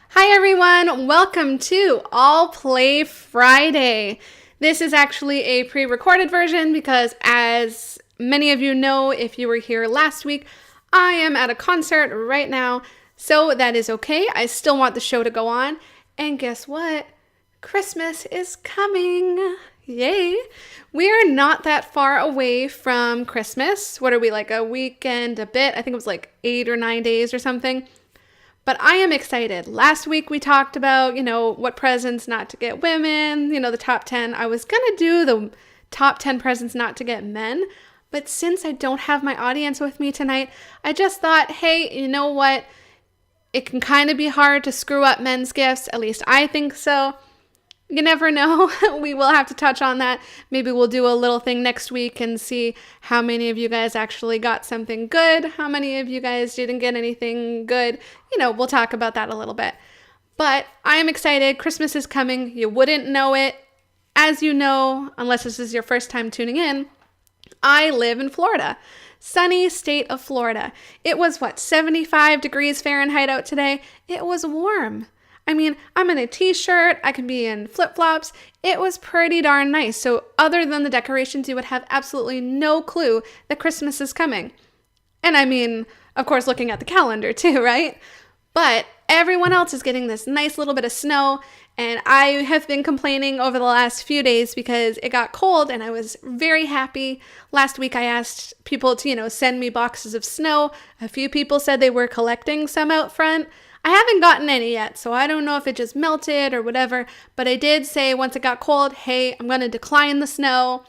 Hi everyone, welcome to All Play Friday. This is actually a pre-recorded version because, as many of you know if you were here last week, I am at a concert right now, so that is okay. I still want the show to go on, and guess what? Christmas is coming. Yay! We are not that far away from Christmas. What are we, like a week and a bit? I think it was like 8 or 9 days or something. But I am excited. Last week we talked about, what presents not to get women, the top 10. I was going to do the top 10 presents not to get men, but since I don't have my audience with me tonight, I just thought, hey, you know what? It can kind of be hard to screw up men's gifts. At least I think so. You never know. We will have to touch on that. Maybe we'll do a little thing next week and see how many of you guys actually got something good, how many of you guys didn't get anything good. We'll talk about that a little bit. But I am excited. Christmas is coming. You wouldn't know it. As you know, unless this is your first time tuning in, I live in Florida. Sunny state of Florida. It was 75 degrees Fahrenheit out today. It was warm. I mean, I'm in a t-shirt, I can be in flip-flops. It was pretty darn nice. So other than the decorations, you would have absolutely no clue that Christmas is coming. And I mean, of course, looking at the calendar too, right? But everyone else is getting this nice little bit of snow. And I have been complaining over the last few days because it got cold and I was very happy. Last week I asked people to, send me boxes of snow. A few people said they were collecting some out front. I haven't gotten any yet, so I don't know if it just melted or whatever, but I did say once it got cold, hey, I'm going to decline the snow.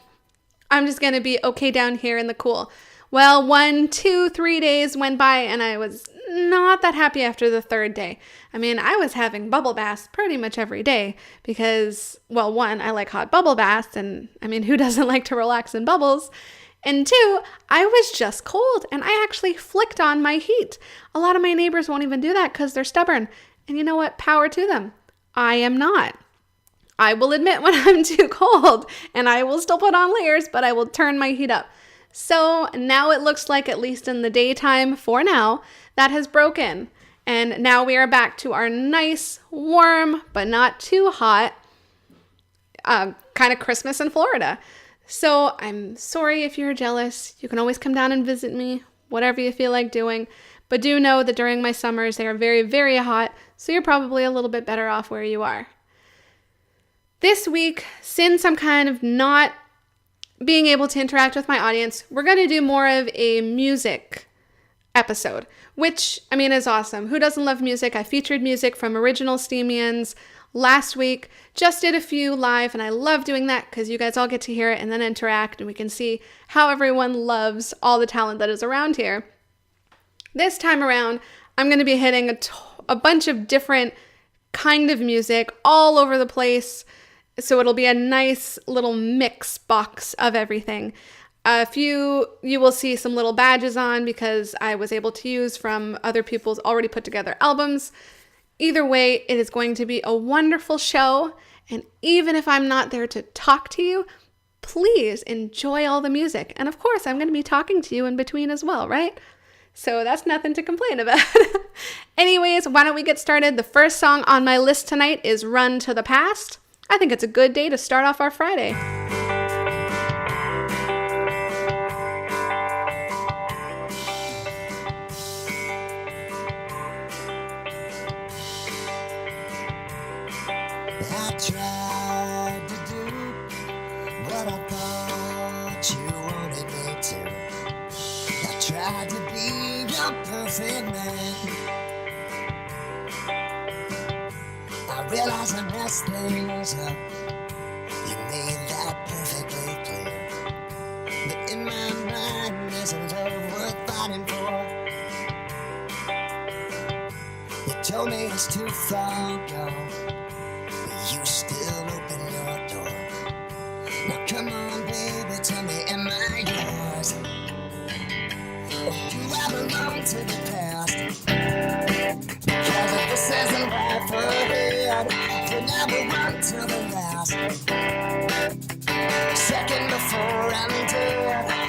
I'm just going to be okay down here in the cool. Well, 1, 2, 3 days went by and I was not that happy after the third day. I mean, I was having bubble baths pretty much every day because, well, 1, I like hot bubble baths, and I mean, who doesn't like to relax in bubbles? And 2, I was just cold and I actually flicked on my heat. A lot of my neighbors won't even do that because they're stubborn. And you know what? Power to them. I am not. I will admit when I'm too cold and I will still put on layers, but I will turn my heat up. So now it looks like, at least in the daytime for now, that has broken. And now we are back to our nice, warm, but not too hot kind of Christmas in Florida. So I'm sorry if you're jealous. You can always come down and visit me, whatever you feel like doing. But do know that during my summers, they are very, very hot, so you're probably a little bit better off where you are. This week, since I'm kind of not being able to interact with my audience, we're going to do more of a music episode, which, I mean, is awesome. Who doesn't love music? I featured music from original Steemians last week, just did a few live, and I love doing that because you guys all get to hear it and then interact, and we can see how everyone loves all the talent that is around here. This time around, I'm going to be hitting a bunch of different kind of music all over the place, so it'll be a nice little mix box of everything. A few you will see some little badges on because I was able to use from other people's already put together albums. Either way, it is going to be a wonderful show, and even if I'm not there to talk to you, please enjoy all the music. And of course, I'm going to be talking to you in between as well, right? So that's nothing to complain about. Anyways, why don't we get started? The first song on my list tonight is Run to the Past. I think it's a good day to start off our Friday. I tried to do what I thought you wanted me to. I tried to be your perfect man. I realized I messed things up. You made that perfectly clear. But in my mind, isn't love worth fighting for? You told me it's too far gone. You still open your door. Now come on, baby, tell me, am I yours? Or do I belong to the past? Because if this isn't right for ahead, then I will run to the last. Second before I'm dead,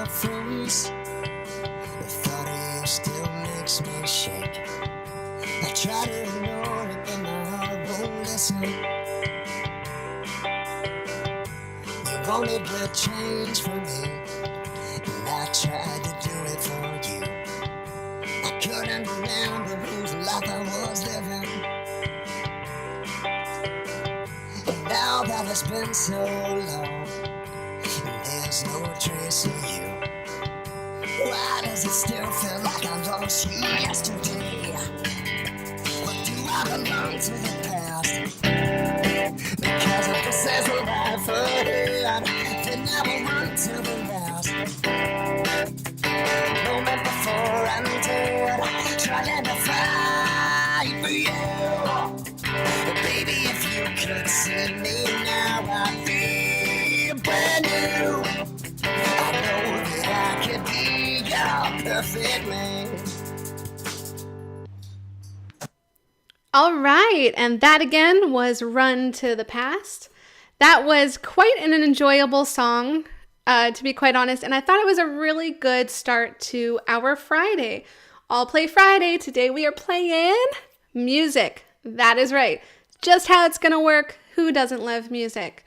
my face. The thought of you still makes me shake. I try to ignore it, but my heart won't listen. You wanted to change for me, and I tried to do it for you. I couldn't remember whose life I was living. And now that it's been so long, there's no trace of you. Why does it still feel like I lost you yesterday? Or do I belong to the past? Because if this is a life ahead, then I will run to the last. Moment before I'm dead, trying to fight for you. But baby, if you could see me now, I feel brand new. I know that I could be your perfect man. All right, and that again was Run to the Past. That was quite an enjoyable song, to be quite honest, and I thought it was a really good start to our Friday. All Play Friday. Today we are playing music. That is right. Just how it's going to work. Who doesn't love music?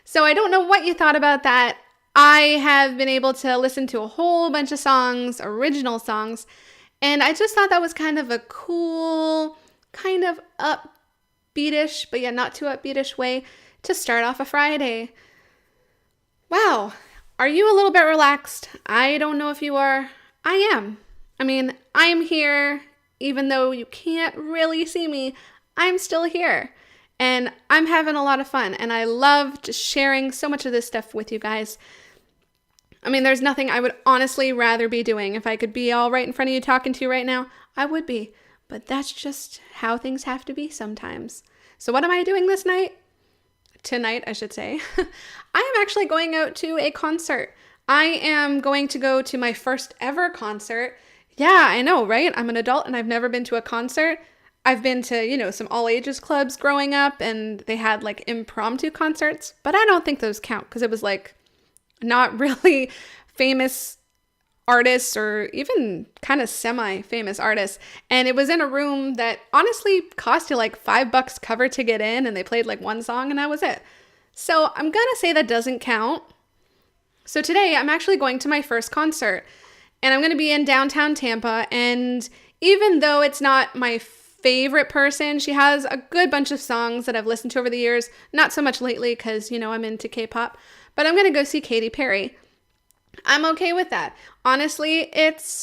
So I don't know what you thought about that. I have been able to listen to a whole bunch of songs, original songs, and I just thought that was kind of a cool, kind of upbeatish, but yet not too upbeatish way to start off a Friday. Wow. Are you a little bit relaxed? I don't know if you are. I am. I mean, I'm here, even though you can't really see me, I'm still here. And I'm having a lot of fun, and I love just sharing so much of this stuff with you guys. I mean, there's nothing I would honestly rather be doing. If I could be all right in front of you talking to you right now, I would be. But that's just how things have to be sometimes. So what am I doing this night? Tonight, I should say. I am actually going out to a concert. I am going to go to my first ever concert. Yeah, I know, right? I'm an adult and I've never been to a concert. I've been to, some all ages clubs growing up, and they had like impromptu concerts, but I don't think those count because it was like not really famous artists or even kind of semi-famous artists. And it was in a room that honestly cost you like $5 cover to get in, and they played like one song and that was it. So I'm gonna say that doesn't count. So today I'm actually going to my first concert, and I'm gonna be in downtown Tampa. And even though it's not my favorite person, she has a good bunch of songs that I've listened to over the years, not so much lately because, I'm into K-pop, but I'm gonna go see Katy Perry. I'm okay with that. Honestly,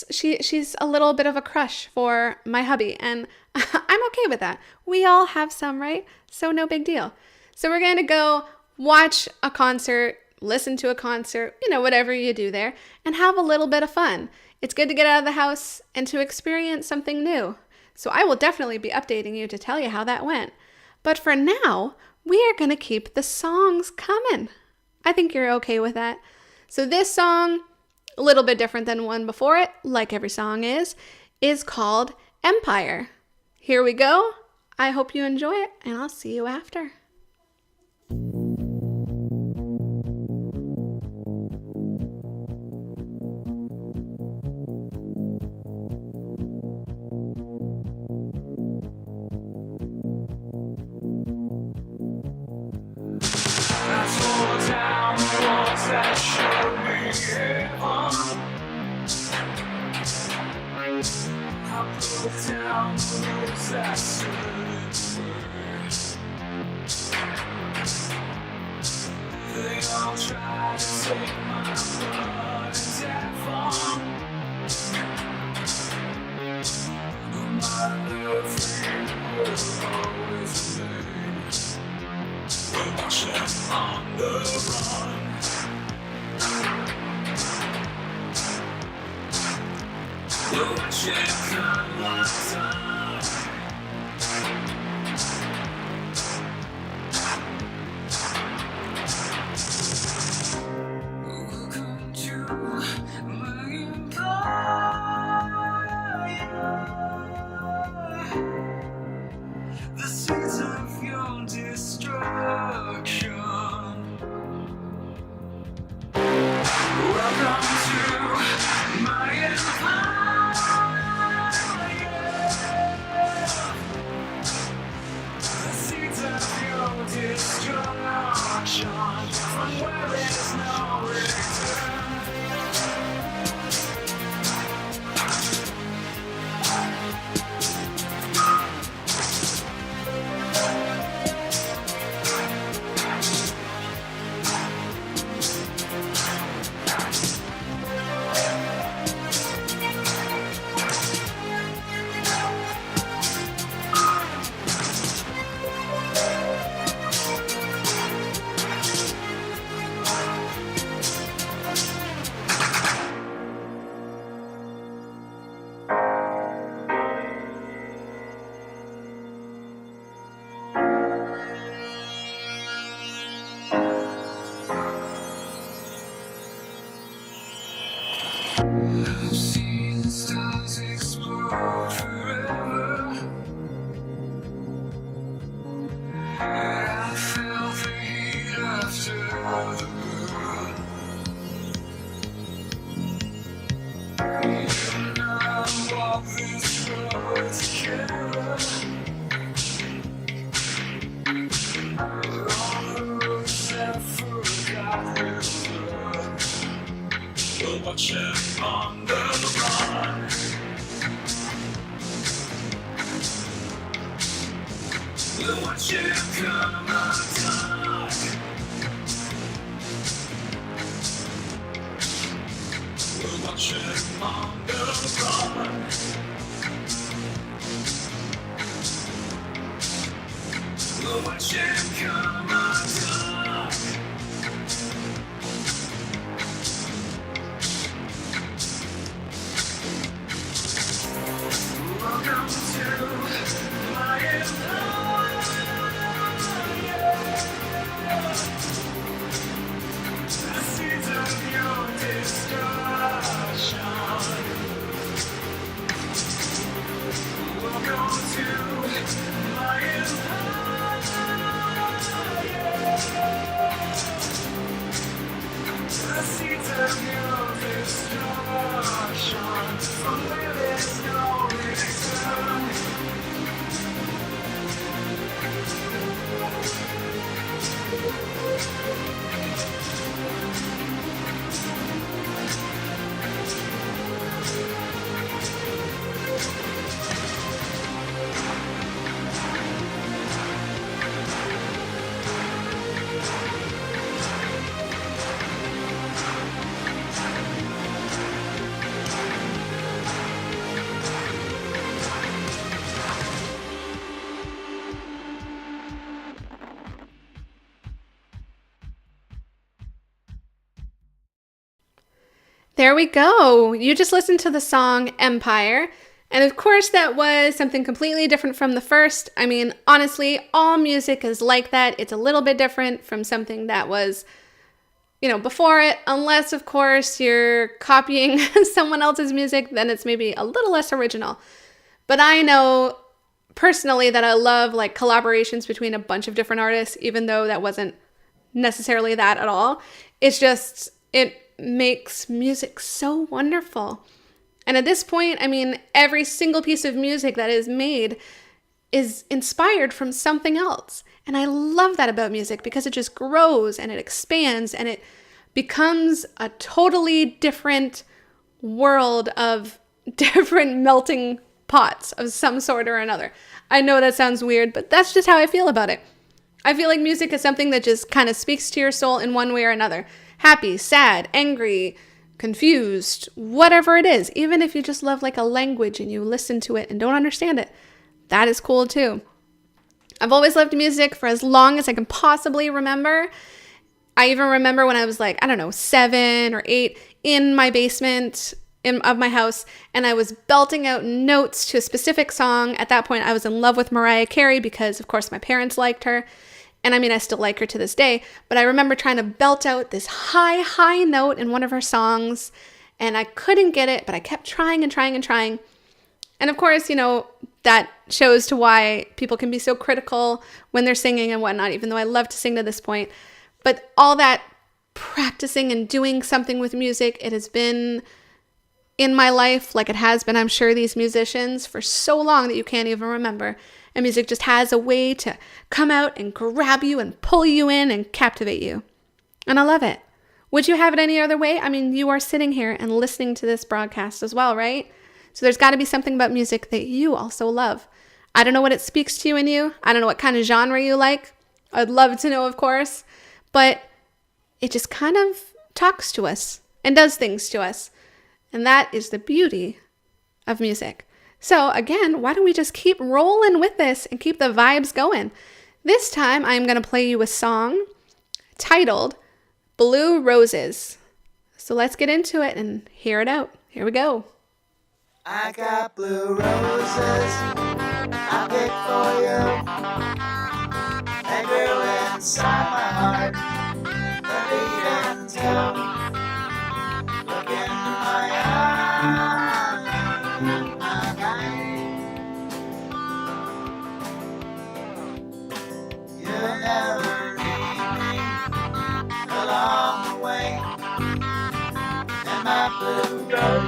she's a little bit of a crush for my hubby, and I'm okay with that. We all have some, right? So no big deal. So we're going to go watch a concert, listen to a concert, whatever you do there, and have a little bit of fun. It's good to get out of the house and to experience something new. So I will definitely be updating you to tell you how that went. But for now, we are going to keep the songs coming. I think you're okay with that. So this song, a little bit different than one before it, like every song is called Empire. Here we go. I hope you enjoy it, and I'll see you after. That showed me heaven. I broke down the rules that stood in the way. They all tried to take my blood and death. My love for you will always remain. We're marching on the run. We're watching come undone. Welcome to my empire. The seeds of your destruction. Welcome to I've seen the stars explode forever. I felt the heat after the burn. You and I walk this road together. On the roads that forgot this love. We'll watch it on the run. We'll watch it come undone. We'll watch it on the run. We'll watch it come undone. Welcome to my empire. The seeds of your destruction. Welcome to my empire. The seeds of your destruction. From where there's no return. There we go. You just listened to the song Empire. And of course, that was something completely different from the first. I mean, honestly, all music is like that. It's a little bit different from something that was, before it. Unless, of course, you're copying someone else's music, then it's maybe a little less original. But I know personally that I love like collaborations between a bunch of different artists, even though that wasn't necessarily that at all. It's just, it makes music so wonderful. And at this point, I mean, every single piece of music that is made is inspired from something else. And I love that about music because it just grows and it expands and it becomes a totally different world of different melting pots of some sort or another. I know that sounds weird, but that's just how I feel about it. I feel like music is something that just kind of speaks to your soul in one way or another. Happy, sad, angry, confused, whatever it is. Even if you just love like a language and you listen to it and don't understand it, that is cool too. I've always loved music for as long as I can possibly remember. I even remember when I was like, 7 or 8 in my basement of my house, and I was belting out notes to a specific song. At that point, I was in love with Mariah Carey because, of course, my parents liked her. And I mean, I still like her to this day, but I remember trying to belt out this high note in one of her songs, and I couldn't get it, but I kept trying and trying and trying. And of course, that shows to why people can be so critical when they're singing and whatnot, even though I love to sing to this point. But all that practicing and doing something with music, it has been in my life, like it has been, I'm sure, these musicians for so long that you can't even remember. And music just has a way to come out and grab you and pull you in and captivate you. And I love it. Would you have it any other way? I mean, you are sitting here and listening to this broadcast as well, right? So there's got to be something about music that you also love. I don't know what it speaks to you in you. I don't know what kind of genre you like. I'd love to know, of course. But it just kind of talks to us and does things to us. And that is the beauty of music. So again, why don't we just keep rolling with this and keep the vibes going? This time, I'm going to play you a song titled Blue Roses. So let's get into it and hear it out. Here we go. I got blue roses I picked for you. They grew inside my heart, the beat and tell. Look into my eyes.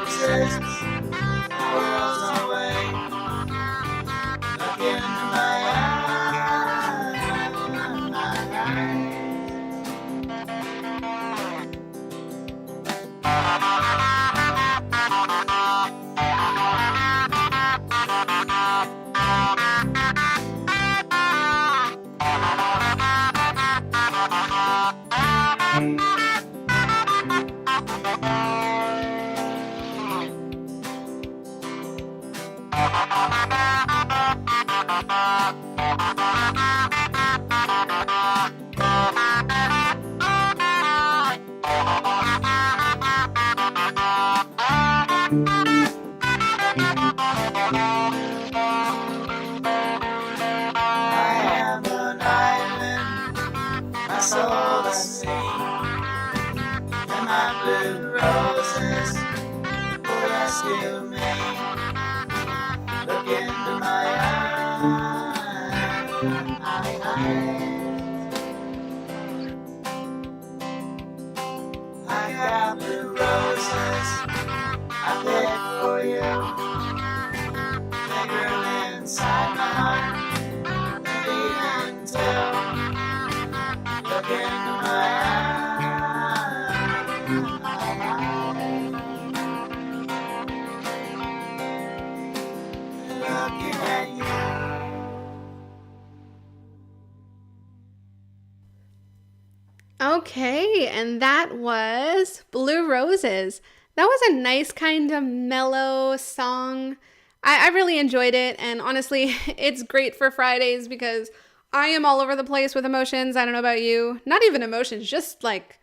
roses, the world's away. Look into my soul to sing, and my blue roses will rescue me. Look into my eyes. I got blue roses I picked for you. They grew inside my heart and even till. Look into my eyes. Looking at you. Okay, and that was Blue Roses. That was a nice kind of mellow song. I really enjoyed it, and honestly, it's great for Fridays because I am all over the place with emotions. I don't know about you. Not even emotions, just like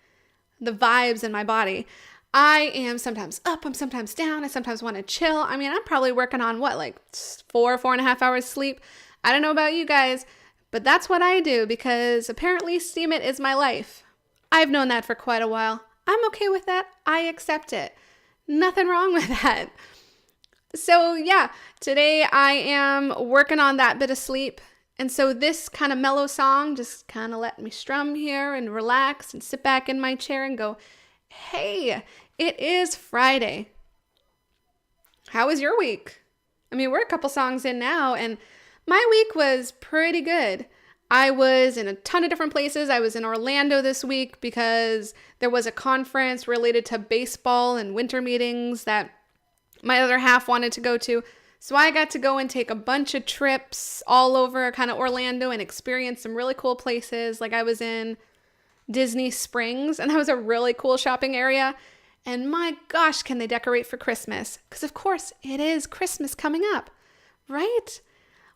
the vibes in my body. I am sometimes up, I'm sometimes down, I sometimes want to chill. I mean, I'm probably working on like 4.5 hours sleep. I don't know about you guys, but that's what I do because apparently Steemit is my life. I've known that for quite a while. I'm okay with that. I accept it. Nothing wrong with that. So yeah, today I am working on that bit of sleep. And so this kind of mellow song just kind of let me strum here and relax and sit back in my chair and go, hey, it is Friday. How was your week? I mean, we're a couple songs in now, and my week was pretty good. I was in a ton of different places. I was in Orlando this week because there was a conference related to baseball and winter meetings that my other half wanted to go to. So I got to go and take a bunch of trips all over kind of Orlando and experience some really cool places. Like I was in Disney Springs, and that was a really cool shopping area. And my gosh, can they decorate for Christmas? Because of course it is Christmas coming up, right?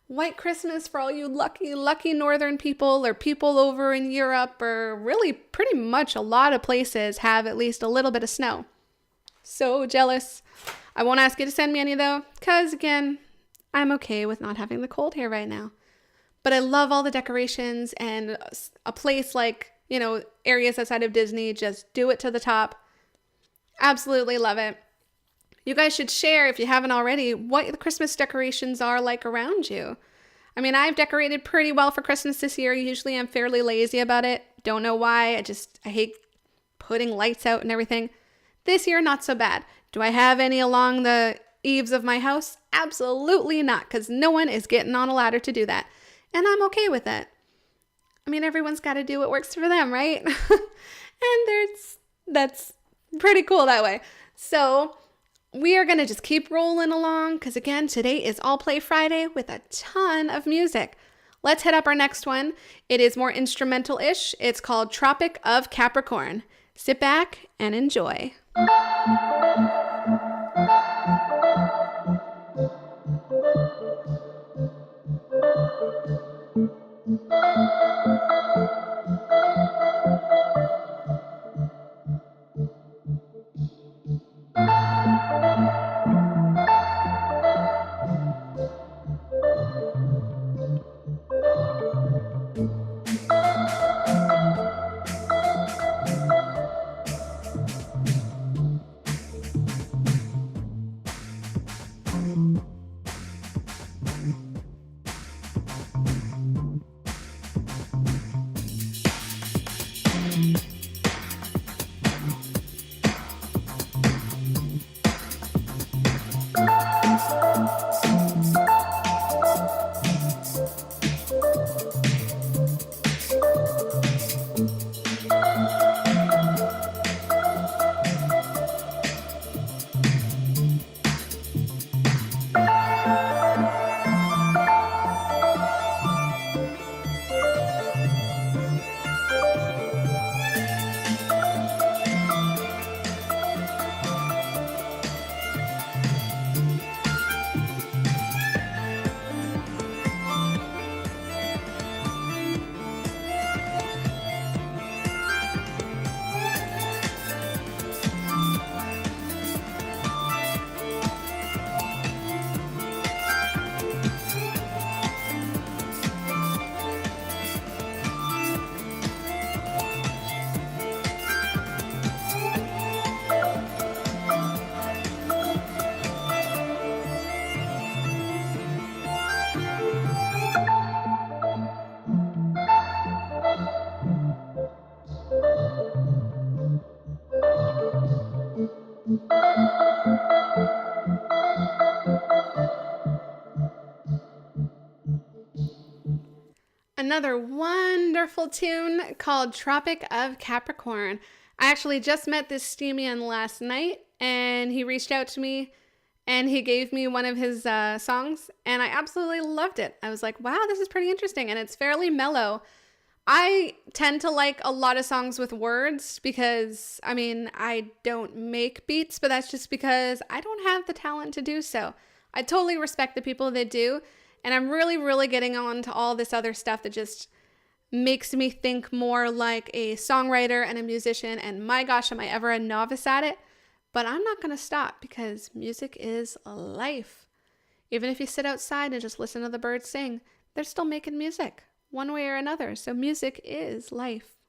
White Christmas for all you lucky northern people or people over in Europe, or really pretty much a lot of places have at least a little bit of snow. So jealous. I won't ask you to send me any though, because again, I'm okay with not having the cold here right now. But I love all the decorations, and a place like, areas outside of Disney, just do it to the top. Absolutely love it. You guys should share, if you haven't already, what the Christmas decorations are like around you. I mean, I've decorated pretty well for Christmas this year. Usually I'm fairly lazy about it. Don't know why. I hate putting lights out and everything. This year, not so bad. Do I have any along the eaves of my house? Absolutely not, because no one is getting on a ladder to do that. And I'm okay with it. I mean, everyone's got to do what works for them, right? And that's pretty cool that way. So we are going to just keep rolling along because, again, today is All Play Friday with a ton of music. Let's hit up our next one. It is more instrumental-ish. It's called Tropic of Capricorn. Sit back and enjoy. Another wonderful tune called Tropic of Capricorn. I actually just met this Steemit last night, and he reached out to me and he gave me one of his songs, and I absolutely loved it. I was like, wow, this is pretty interesting, and it's fairly mellow. I tend to like a lot of songs with words because, I mean, I don't make beats, but that's just because I don't have the talent to do so. I totally respect the people that do, and I'm really, really getting on to all this other stuff that just makes me think more like a songwriter and a musician, and my gosh, am I ever a novice at it? But I'm not going to stop because music is life. Even if you sit outside and just listen to the birds sing, they're still making music one way or another. So music is life.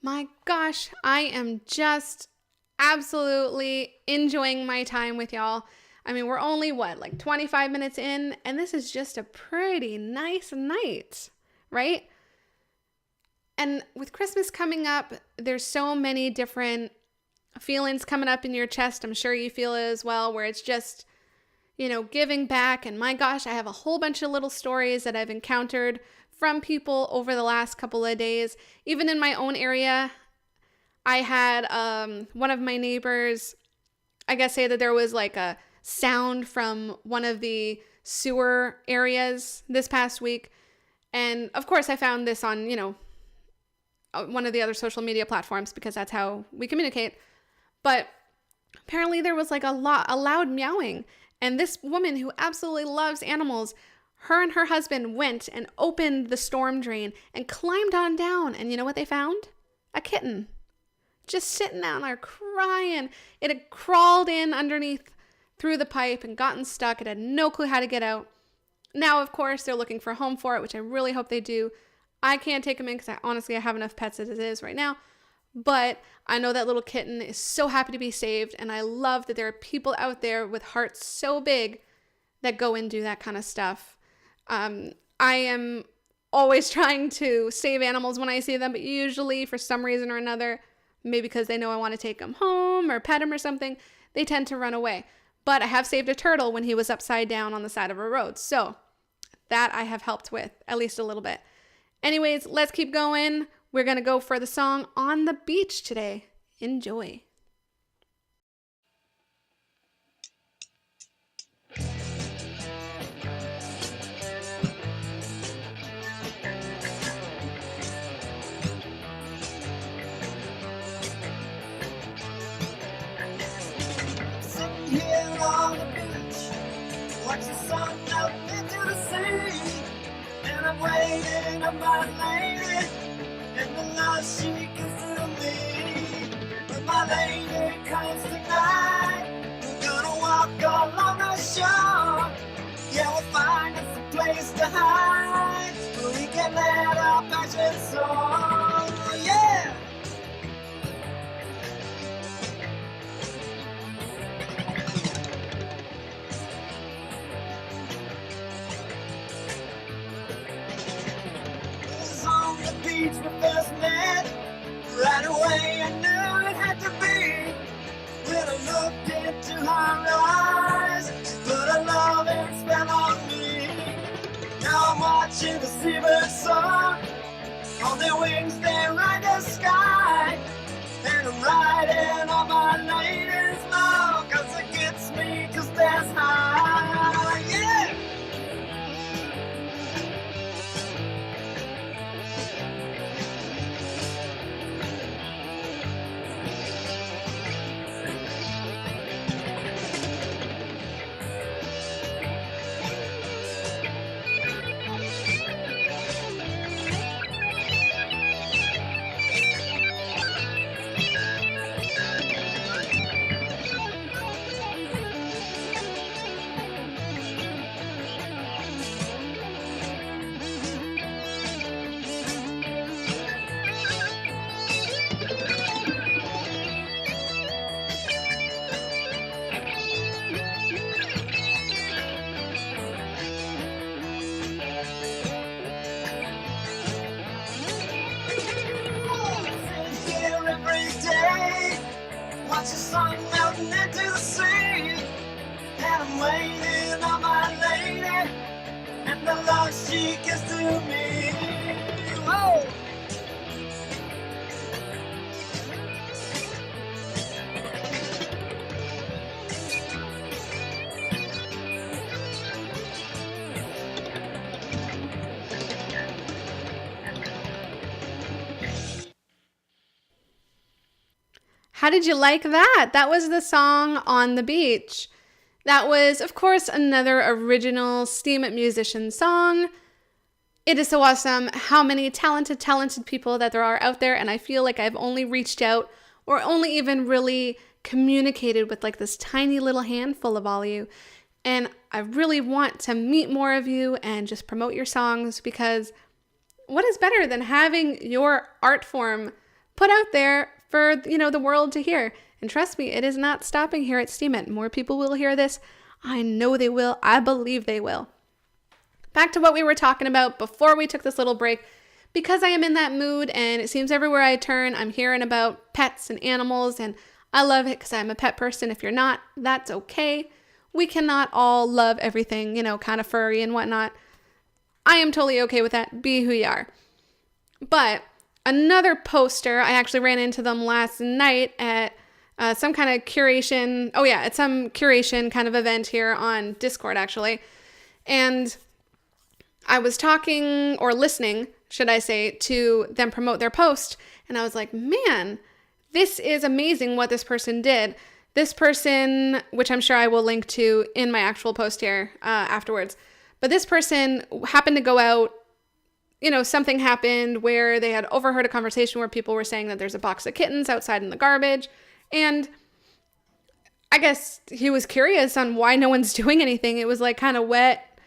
My gosh, I am just absolutely enjoying my time with y'all. I mean, we're only, like 25 minutes in, and this is just a pretty nice night, right? And with Christmas coming up, there's so many different feelings coming up in your chest. I'm sure you feel it as well, where it's just, you know, giving back. And my gosh, I have a whole bunch of little stories that I've encountered from people over the last couple of days. Even in my own area, I had one of my neighbors, I guess, say that there was like a sound from one of the sewer areas this past week. And of course, I found this on, you know, one of the other social media platforms because that's how we communicate. But apparently there was like a loud meowing. And this woman who absolutely loves animals, her and her husband went and opened the storm drain and climbed on down. And you know what they found? A kitten. Just sitting down there crying. It had crawled in underneath through the pipe and gotten stuck. It had no clue how to get out. Now, of course, they're looking for a home for it, which I really hope they do. I can't take them in because I have enough pets as it is right now. But I know that little kitten is so happy to be saved. And I love that there are people out there with hearts so big that go and do that kind of stuff. I am always trying to save animals when I see them, but usually for some reason or another, maybe because they know I want to take them home or pet them or something, they tend to run away. But I have saved a turtle when he was upside down on the side of a road. So that I have helped with, at least a little bit. Anyways, let's keep going. We're going to go for the song On the Beach today. Enjoy. Sitting here on the beach, watch the sun up into the sea, and I'm waiting on my lady, and the love she gives to me. When my lady comes tonight, we're gonna walk along the shore. Yeah, we'll find us a place to hide, where we can let our passion soar. Yeah. On the beach we first met. Right away I knew it had to be. With a On their wings they ride the sky, and I'm riding on my lady's love, 'cause it gets me just as high, yeah! Watch the sun melting into the sea, and I'm waiting on my lady, and the love she gives to me. Whoa! How did you like that? That was the song On the Beach. That was, of course, another original Steemit musician song. It is so awesome how many talented people that there are out there, and I feel like I've only reached out or only even really communicated with like this tiny little handful of all of you. And I really want to meet more of you and just promote your songs, because what is better than having your art form put out there for, the world to hear? And trust me, it is not stopping here at Steemit. More people will hear this. I know they will. I believe they will. Back to what we were talking about before we took this little break. Because I am in that mood, and it seems everywhere I turn, I'm hearing about pets and animals, and I love it because I'm a pet person. If you're not, that's okay. We cannot all love everything, kind of furry and whatnot. I am totally okay with that. Be who you are. But another poster, I actually ran into them last night at some kind of curation. Oh yeah, at some curation kind of event here on Discord, actually. And I was talking, or listening, should I say, to them promote their post. And I was like, man, this is amazing what this person did. This person, which I'm sure I will link to in my actual post here afterwards. But this person happened to go out, something happened where they had overheard a conversation where people were saying that there's a box of kittens outside in the garbage. And I guess he was curious on why no one's doing anything. It was like kind of wet,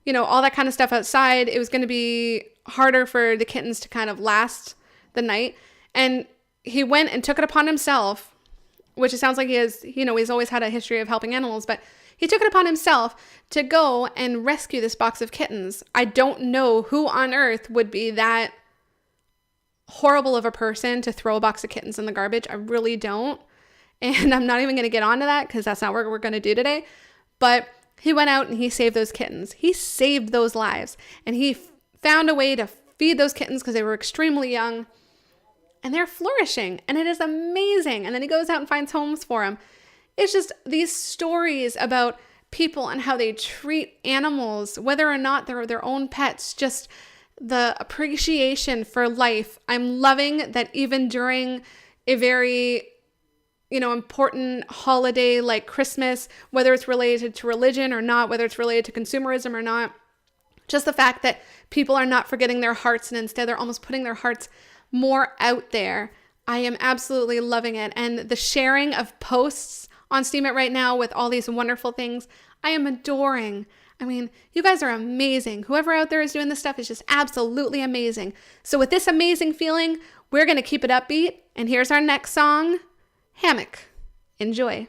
all that kind of stuff outside. It was going to be harder for the kittens to kind of last the night. And he went and took it upon himself, which it sounds like he has, he's always had a history of helping animals, but he took it upon himself to go and rescue this box of kittens. I don't know who on earth would be that horrible of a person to throw a box of kittens in the garbage. I really don't. And I'm not even going to get onto that because that's not what we're going to do today. But he went out and he saved those kittens. He saved those lives. And he found a way to feed those kittens because they were extremely young. And they're flourishing. And it is amazing. And then he goes out and finds homes for them. It's just these stories about people and how they treat animals, whether or not they're their own pets, just the appreciation for life. I'm loving that even during a very, important holiday like Christmas, whether it's related to religion or not, whether it's related to consumerism or not, just the fact that people are not forgetting their hearts and instead they're almost putting their hearts more out there. I am absolutely loving it. And the sharing of posts on Steemit right now with all these wonderful things, I am adoring. I mean, you guys are amazing. Whoever out there is doing this stuff is just absolutely amazing. So with this amazing feeling, we're going to keep it upbeat. And here's our next song, Hammock. Enjoy.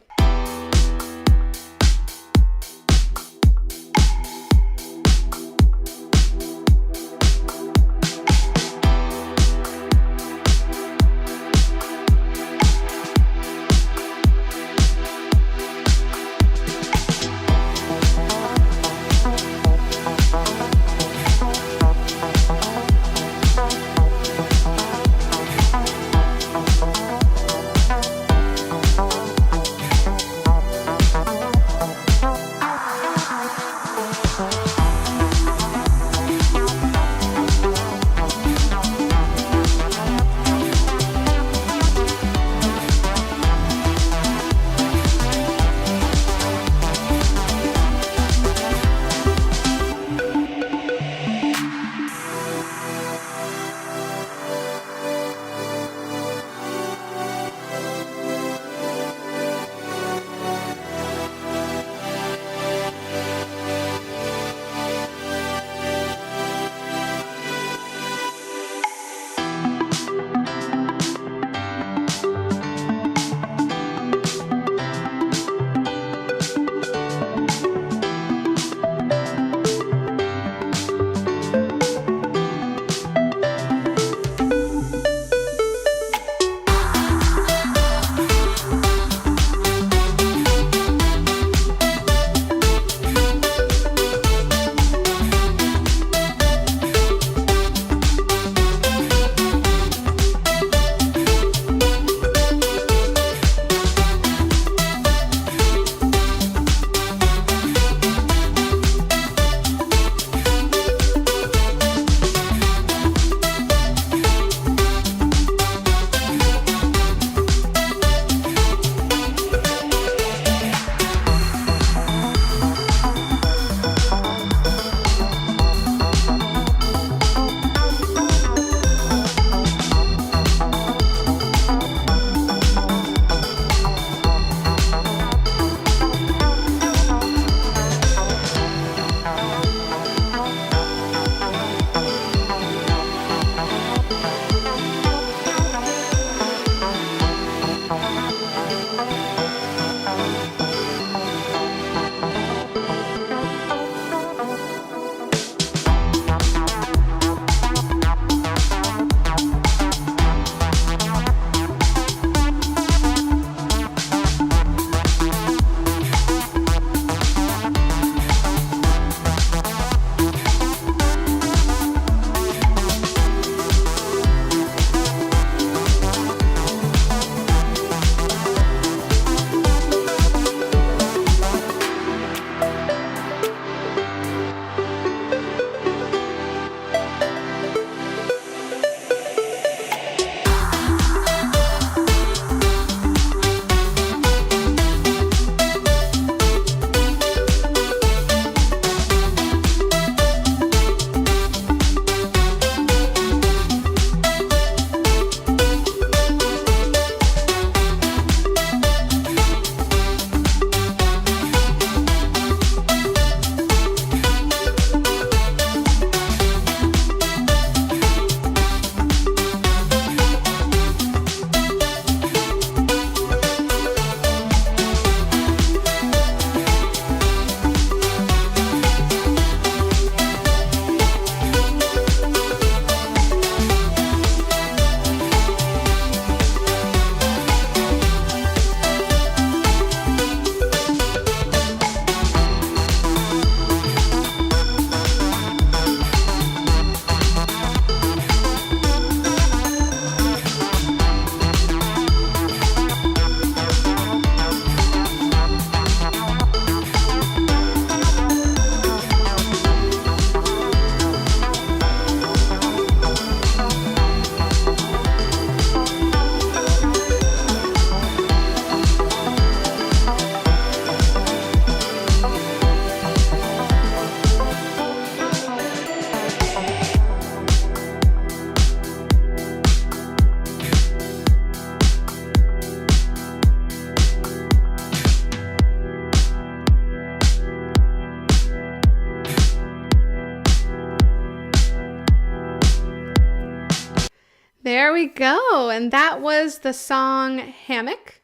There we go. And that was the song Hammock.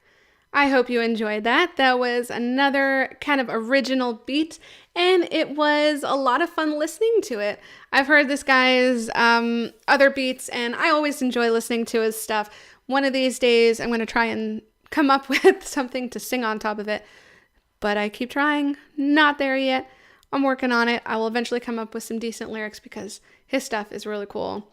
I hope you enjoyed that. That was another kind of original beat, and it was a lot of fun listening to it. I've heard this guy's other beats, and I always enjoy listening to his stuff. One of these days, I'm going to try and come up with something to sing on top of it, but I keep trying. Not there yet. I'm working on it. I will eventually come up with some decent lyrics because his stuff is really cool.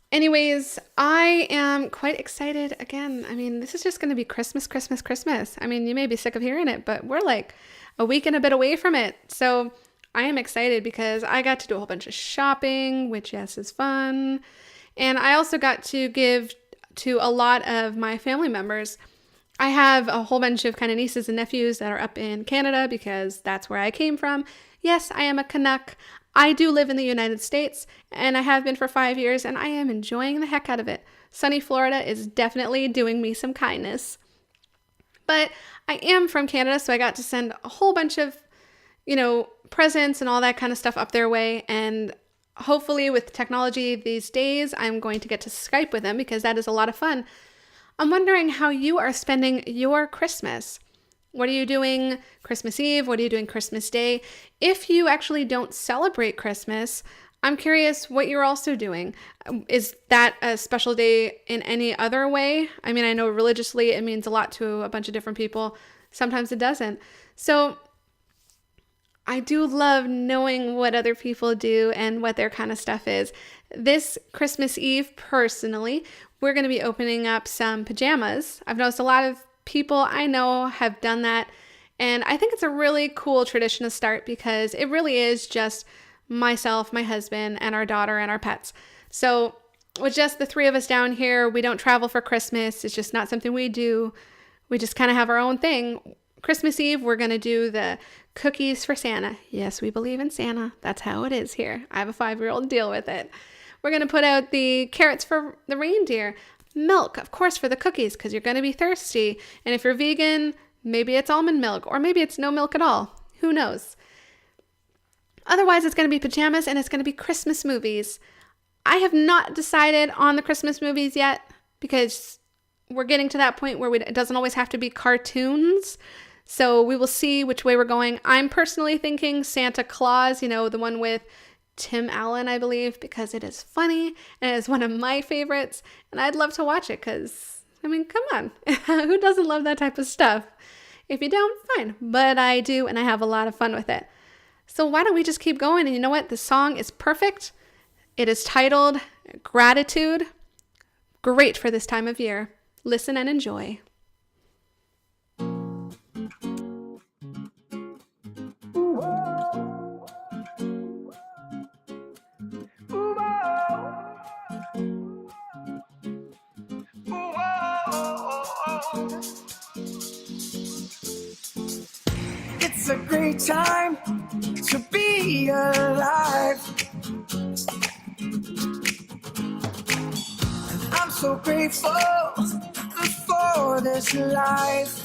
Anyways, I am quite excited again. I mean, this is just going to be Christmas, Christmas, Christmas. I mean, you may be sick of hearing it, but we're like a week and a bit away from it. So I am excited because I got to do a whole bunch of shopping, which, yes, is fun. And I also got to give to a lot of my family members. I have a whole bunch of kind of nieces and nephews that are up in Canada because that's where I came from. Yes, I am a Canuck. I do live in the United States, and I have been for 5 years, and I am enjoying the heck out of it. Sunny Florida is definitely doing me some kindness. But I am from Canada, so I got to send a whole bunch of, presents and all that kind of stuff up their way. And hopefully with technology these days, I'm going to get to Skype with them because that is a lot of fun. I'm wondering how you are spending your Christmas. What are you doing Christmas Eve? What are you doing Christmas Day? If you actually don't celebrate Christmas, I'm curious what you're also doing. Is that a special day in any other way? I mean, I know religiously it means a lot to a bunch of different people. Sometimes it doesn't. So I do love knowing what other people do and what their kind of stuff is. This Christmas Eve, personally, we're going to be opening up some pajamas. I've noticed a lot of people I know have done that, and I think it's a really cool tradition to start because it really is just myself, my husband, and our daughter and our pets. So with just the three of us down here, we don't travel for Christmas. It's just not something we do. We just kind of have our own thing. Christmas Eve, we're going to do the cookies for Santa. Yes, we believe in Santa. That's how it is here. I have a 5-year-old, deal with it. We're going to put out the carrots for the reindeer. Milk, of course, for the cookies because you're going to be thirsty. And if you're vegan, maybe it's almond milk or maybe it's no milk at all. Who knows? Otherwise, it's going to be pajamas and it's going to be Christmas movies. I have not decided on the Christmas movies yet because we're getting to that point where it doesn't always have to be cartoons. So we will see which way we're going. I'm personally thinking Santa Claus, the one with Tim Allen, I believe, because it is funny and it is one of my favorites. And I'd love to watch it because, come on. Who doesn't love that type of stuff? If you don't, fine. But I do, and I have a lot of fun with it. So why don't we just keep going? And you know what? The song is perfect. It is titled Gratitude. Great for this time of year. Listen and enjoy. It's a great time to be alive. I'm so grateful for this life.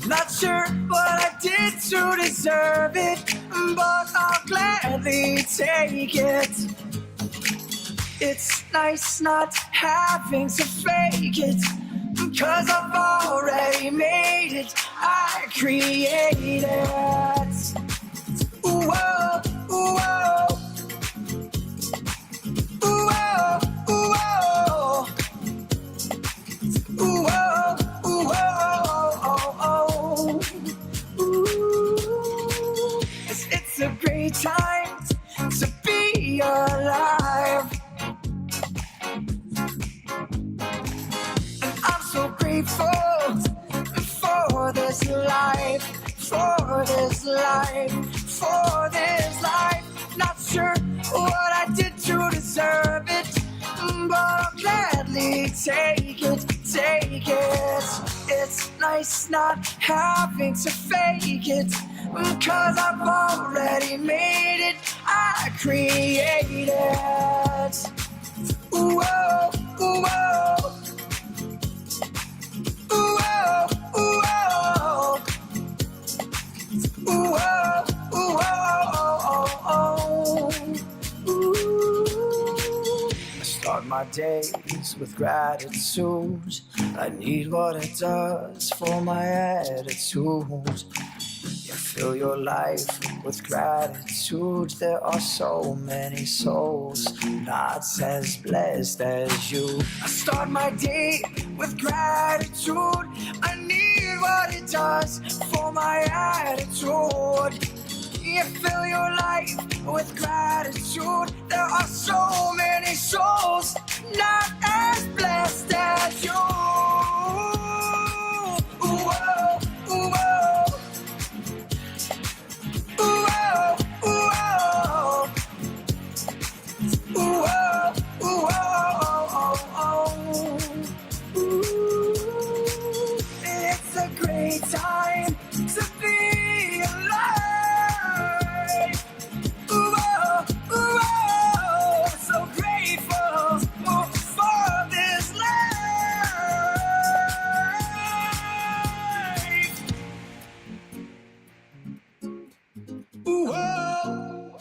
Not sure what I did to deserve it, but I'll gladly take it. It's nice not having to fake it, 'cause I've already made it. I created it. Ooh, oh, ooh, oh. Ooh, oh, ooh, oh. Ooh, oh, ooh, oh, oh, oh. Ooh. It's a great time to be alive. So grateful for this life, for this life, for this life. Not sure what I did to deserve it, but I'll gladly take it, take it. It's nice not having to fake it, 'cause I've already made it. I created it. Ooh, oh, ooh, oh. Ooh, oh, ooh, oh. Ooh, oh, ooh, oh, oh, oh, oh. my days with gratitude. I need what it does for my attitude. You fill your life with gratitude. There are so many souls not as blessed as you. I start my day with gratitude. I need what it does for my attitude. You fill your life with gratitude. There are so many souls not as blessed as you. Ooh, oh, ooh, oh. Ooh, oh, ooh, oh. Ooh, oh, ooh, oh, oh, oh. Ooh, it's a great time to be alive. Ooh, oh, ooh, oh. So grateful for this life. Ooh, oh.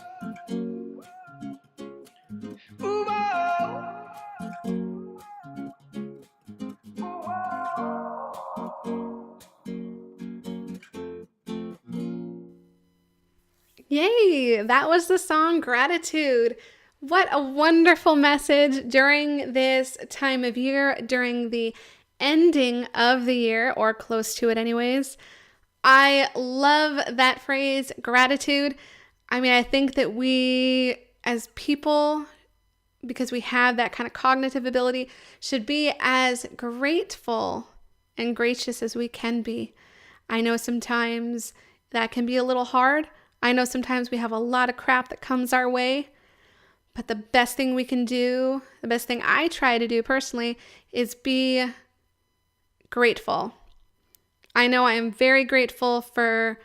Ooh, oh. Yay! That was the song Gratitude. What a wonderful message during this time of year, during the ending of the year, or close to it anyways. I love that phrase, gratitude. I mean, I think that we as people, because we have that kind of cognitive ability, should be as grateful and gracious as we can be. I know sometimes that can be a little hard. I know sometimes we have a lot of crap that comes our way, but the best thing we can do, the best thing I try to do personally, is be grateful. I know I am very grateful for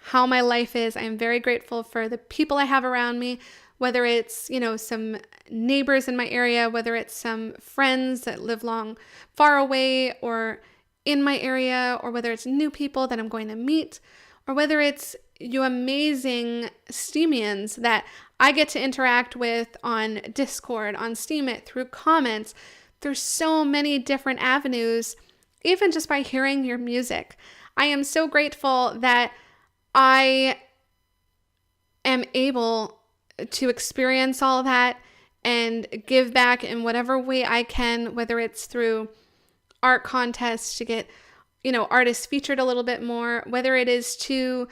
how my life is. I am very grateful for the people I have around me, whether it's, some neighbors in my area, whether it's some friends that live far away or in my area, or whether it's new people that I'm going to meet, or whether it's you amazing Steemians that I get to interact with on Discord, on Steemit, through comments, through so many different avenues, even just by hearing your music. I am so grateful that I am able to experience all that and give back in whatever way I can, whether it's through art contests to get, artists featured a little bit more, whether it is to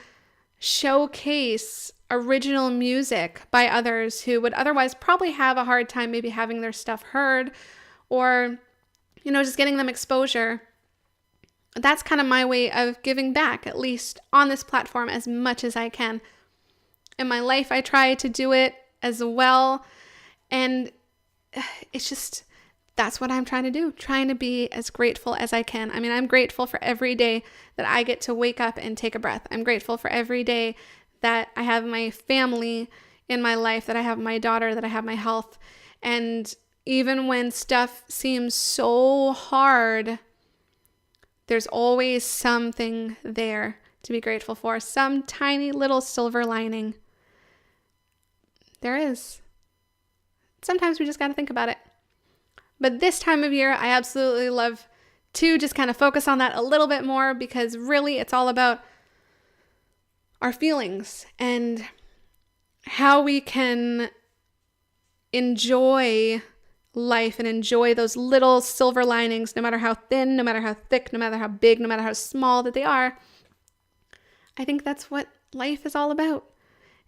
showcase original music by others who would otherwise probably have a hard time maybe having their stuff heard, or, just getting them exposure. That's kind of my way of giving back, at least on this platform, as much as I can. In my life, I try to do it as well. And it's just, that's what I'm trying to do, trying to be as grateful as I can. I mean, I'm grateful for every day that I get to wake up and take a breath. I'm grateful for every day that I have my family in my life, that I have my daughter, that I have my health. And even when stuff seems so hard, there's always something there to be grateful for, some tiny little silver lining. There is. Sometimes we just got to think about it. But this time of year, I absolutely love to just kind of focus on that a little bit more, because really it's all about our feelings and how we can enjoy life and enjoy those little silver linings, no matter how thin, no matter how thick, no matter how big, no matter how small that they are. I think that's what life is all about.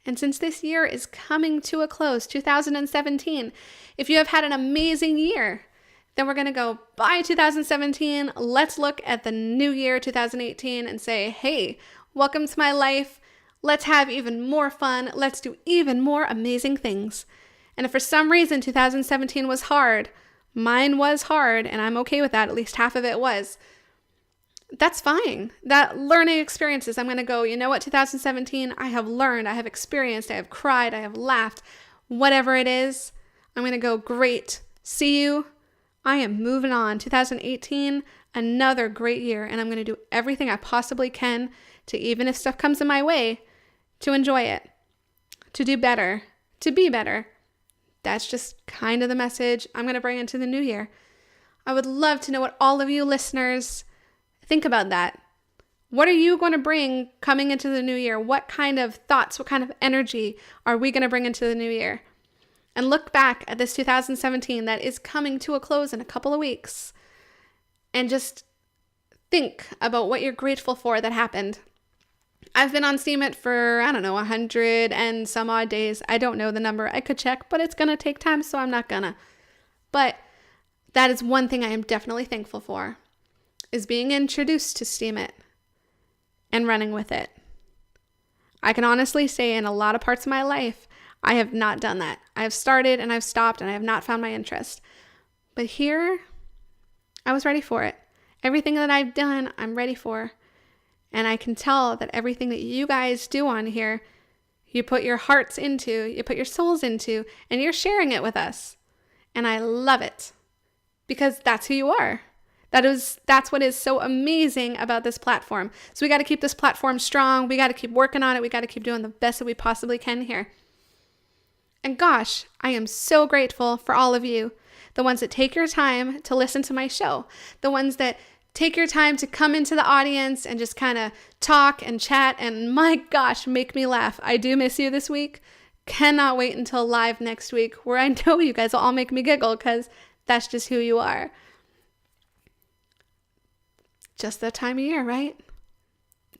And since this year is coming to a close, 2017, if you have had an amazing year, then we're going to go by 2017. Let's look at the new year, 2018, and say, hey, welcome to my life. Let's have even more fun. Let's do even more amazing things. And if for some reason 2017 was hard, mine was hard, and I'm okay with that, at least half of it was, that's fine. That learning experiences, I'm going to go, 2017, I have learned, I have experienced, I have cried, I have laughed, whatever it is, I'm going to go, great, see you, I am moving on. 2018, another great year, and I'm going to do everything I possibly can to, even if stuff comes in my way, to enjoy it, to do better, to be better, that's just kind of the message I'm going to bring into the new year. I would love to know what all of you listeners think about that. What are you going to bring coming into the new year? What kind of thoughts, what kind of energy are we going to bring into the new year? And look back at this 2017 that is coming to a close in a couple of weeks and just think about what you're grateful for that happened. I've been on Steemit for, 100 and some odd days. I don't know the number. I could check, but it's going to take time, so I'm not gonna. But that is one thing I am definitely thankful for, is being introduced to Steemit and running with it. I can honestly say in a lot of parts of my life, I have not done that. I have started and I've stopped and I have not found my interest. But here, I was ready for it. Everything that I've done, I'm ready for. And I can tell that everything that you guys do on here, you put your hearts into, you put your souls into, and you're sharing it with us. And I love it because that's who you are. That's what is so amazing about this platform. So we got to keep this platform strong. We got to keep working on it. We got to keep doing the best that we possibly can here. And gosh, I am so grateful for all of you, the ones that take your time to listen to my show, the ones that take your time to come into the audience and just kind of talk and chat and, my gosh, make me laugh. I do miss you this week. Cannot wait until live next week, where I know you guys will all make me giggle because that's just who you are. Just that time of year, right?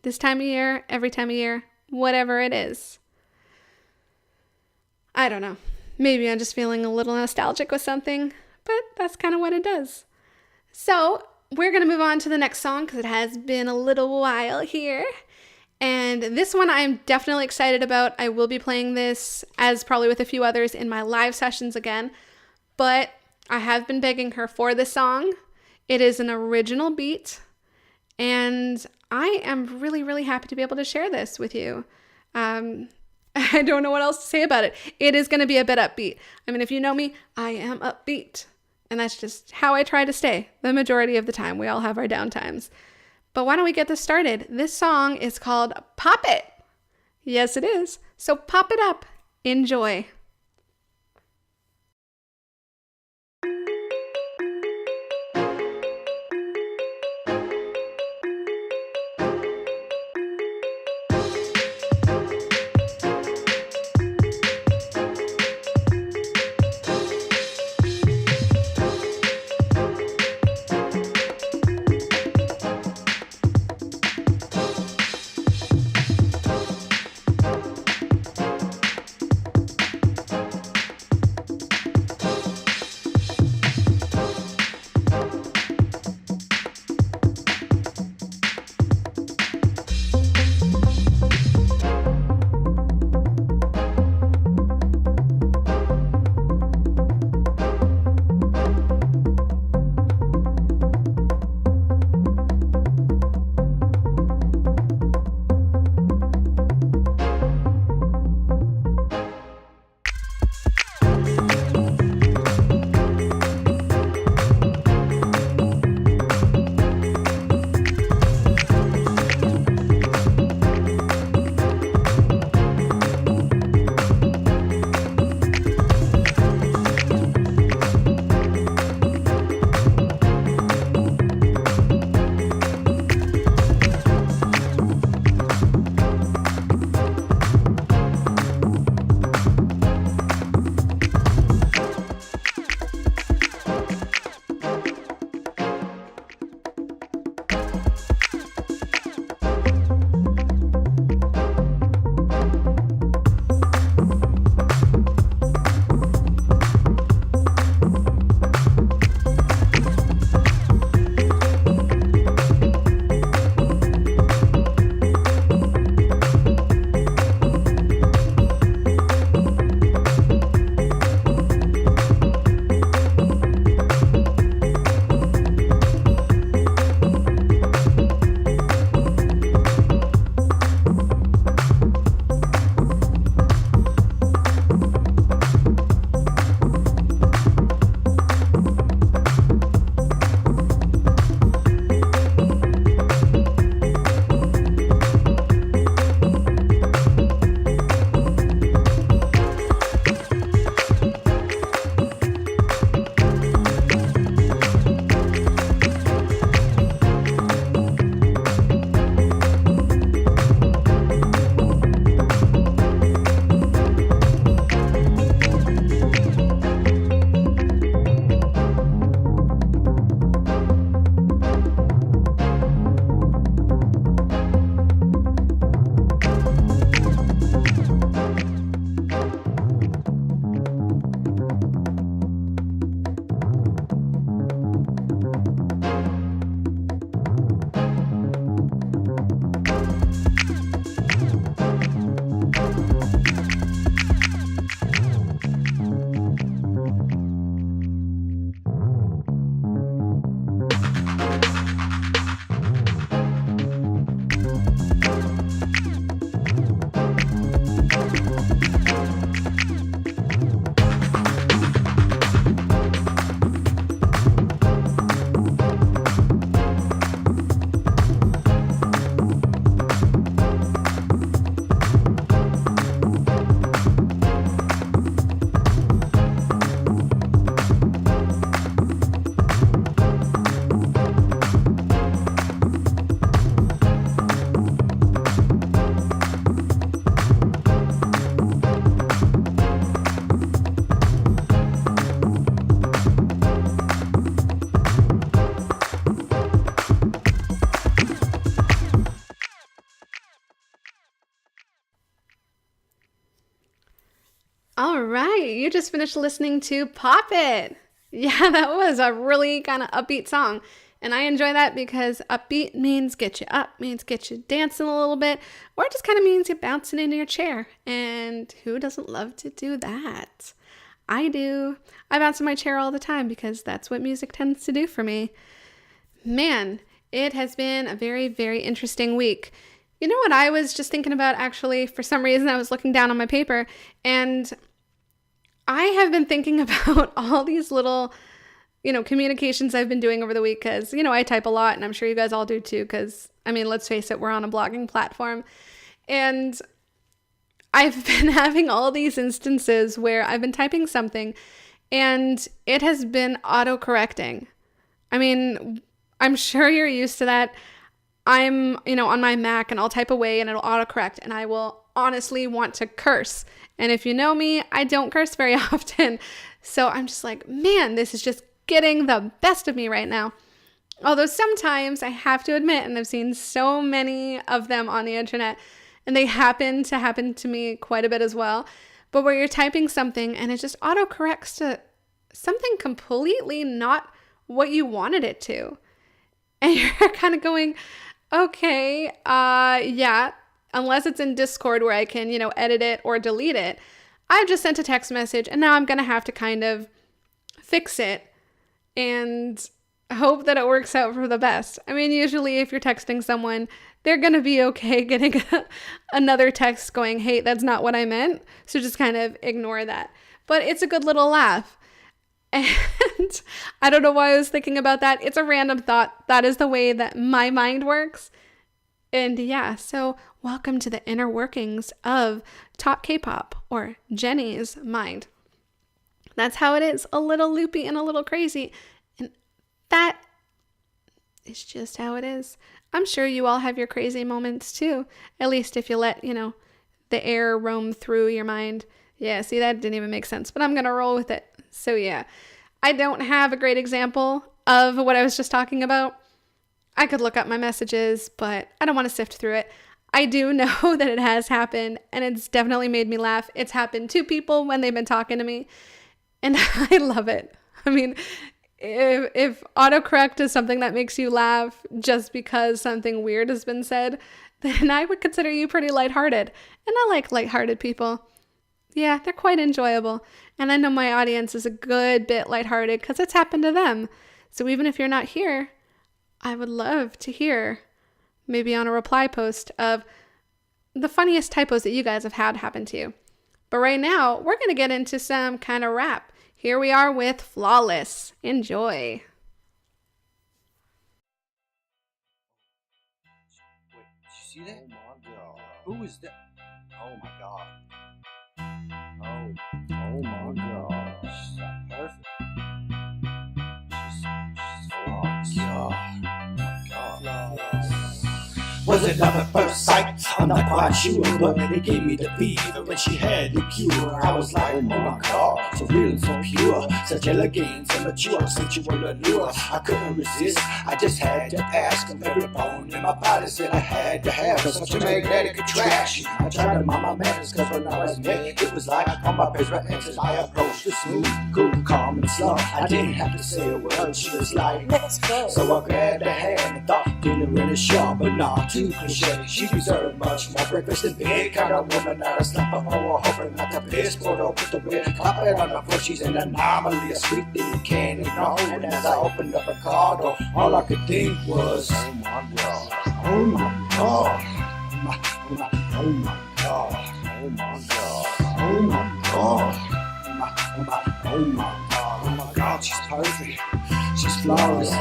This time of year, every time of year, whatever it is. I don't know. Maybe I'm just feeling a little nostalgic with something, but that's kind of what it does. So we're going to move on to the next song because it has been a little while here. And this one I'm definitely excited about. I will be playing this, as probably with a few others, in my live sessions again. But I have been begging her for this song. It is an original beat. And I am really, really happy to be able to share this with you. I don't know what else to say about it. It is going to be a bit upbeat. I mean, if you know me, I am upbeat. And that's just how I try to stay the majority of the time. We all have our down times. But why don't we get this started? This song is called Pop It. Yes, it is. So pop it up. Enjoy. right, you just finished listening to Pop It. Yeah, that was a really kind of upbeat song. And I enjoy that because upbeat means get you up, means get you dancing a little bit, or it just kind of means you're bouncing into your chair. And who doesn't love to do that? I do. I bounce in my chair all the time because that's what music tends to do for me. Man, it has been a very, very interesting week. You know what I was just thinking about, actually? For some reason, I was looking down on my paper, and I have been thinking about all these little, communications I've been doing over the week because, I type a lot, and I'm sure you guys all do too because, let's face it, we're on a blogging platform. And I've been having all these instances where I've been typing something, and it has been auto-correcting. I'm sure you're used to that. I'm, on my Mac, and I'll type away and it'll autocorrect, and I will honestly want to curse. And if you know me, I don't curse very often. So I'm just like, man, this is just getting the best of me right now. Although sometimes I have to admit, and I've seen so many of them on the internet, and they happen to me quite a bit as well, but where you're typing something and it just autocorrects to something completely not what you wanted it to. And you're kind of going, okay, yeah, unless it's in Discord where I can, edit it or delete it. I've just sent a text message, and now I'm going to have to kind of fix it and hope that it works out for the best. Usually if you're texting someone, they're going to be okay getting another text going, hey, that's not what I meant. So just kind of ignore that. But it's a good little laugh. And I don't know why I was thinking about that. It's a random thought. That is the way that my mind works. And yeah, so welcome to the inner workings of TopKpop, or Jenny's mind. That's how it is, a little loopy and a little crazy. And that is just how it is. I'm sure you all have your crazy moments too, at least if you let, the air roam through your mind. Yeah, see, that didn't even make sense, but I'm going to roll with it. So yeah, I don't have a great example of what I was just talking about. I could look up my messages, but I don't want to sift through it. I do know that it has happened, and it's definitely made me laugh. It's happened to people when they've been talking to me, and I love it. If autocorrect is something that makes you laugh just because something weird has been said, then I would consider you pretty lighthearted. And I like lighthearted people. Yeah, they're quite enjoyable. And I know my audience is a good bit lighthearted because it's happened to them. So even if you're not here, I would love to hear, maybe on a reply post, of the funniest typos that you guys have had happen to you. But right now, we're going to get into some kind of rap. Here we are with Flawless. Enjoy. Wait, did you see that? Oh my god. Who is that? Oh my god. Oh my god. She's so perfect. She's flawless. God. Was it love at first sight? I'm not quite sure, but it gave me the fever when she had the cure. I was like, oh my god, so real and so pure, such elegance and mature, sensual allure. I couldn't resist, I just had to ask him. Every bone in my body said I had to have such a magnetic attraction. I tried to mind my manners, cause when I was met, it was like on my favorite answers. I approached her smooth, cool, calm, and slow. I didn't have to say a word, she was like, let's go. So I grabbed her hand and thought, didn't really sure, but not too cliche. She deserved much more breakfast than bed. Kind of woman, not a slapper or hoping not to piss. Put her with the red carpet on her foot. She's an anomaly, a sweet thing you can't ignore. And as I opened up her car door, all I could think was, oh my god, oh my god, oh my god, oh my god, oh my god, oh my god, oh my god, she's perfect, she's flawless.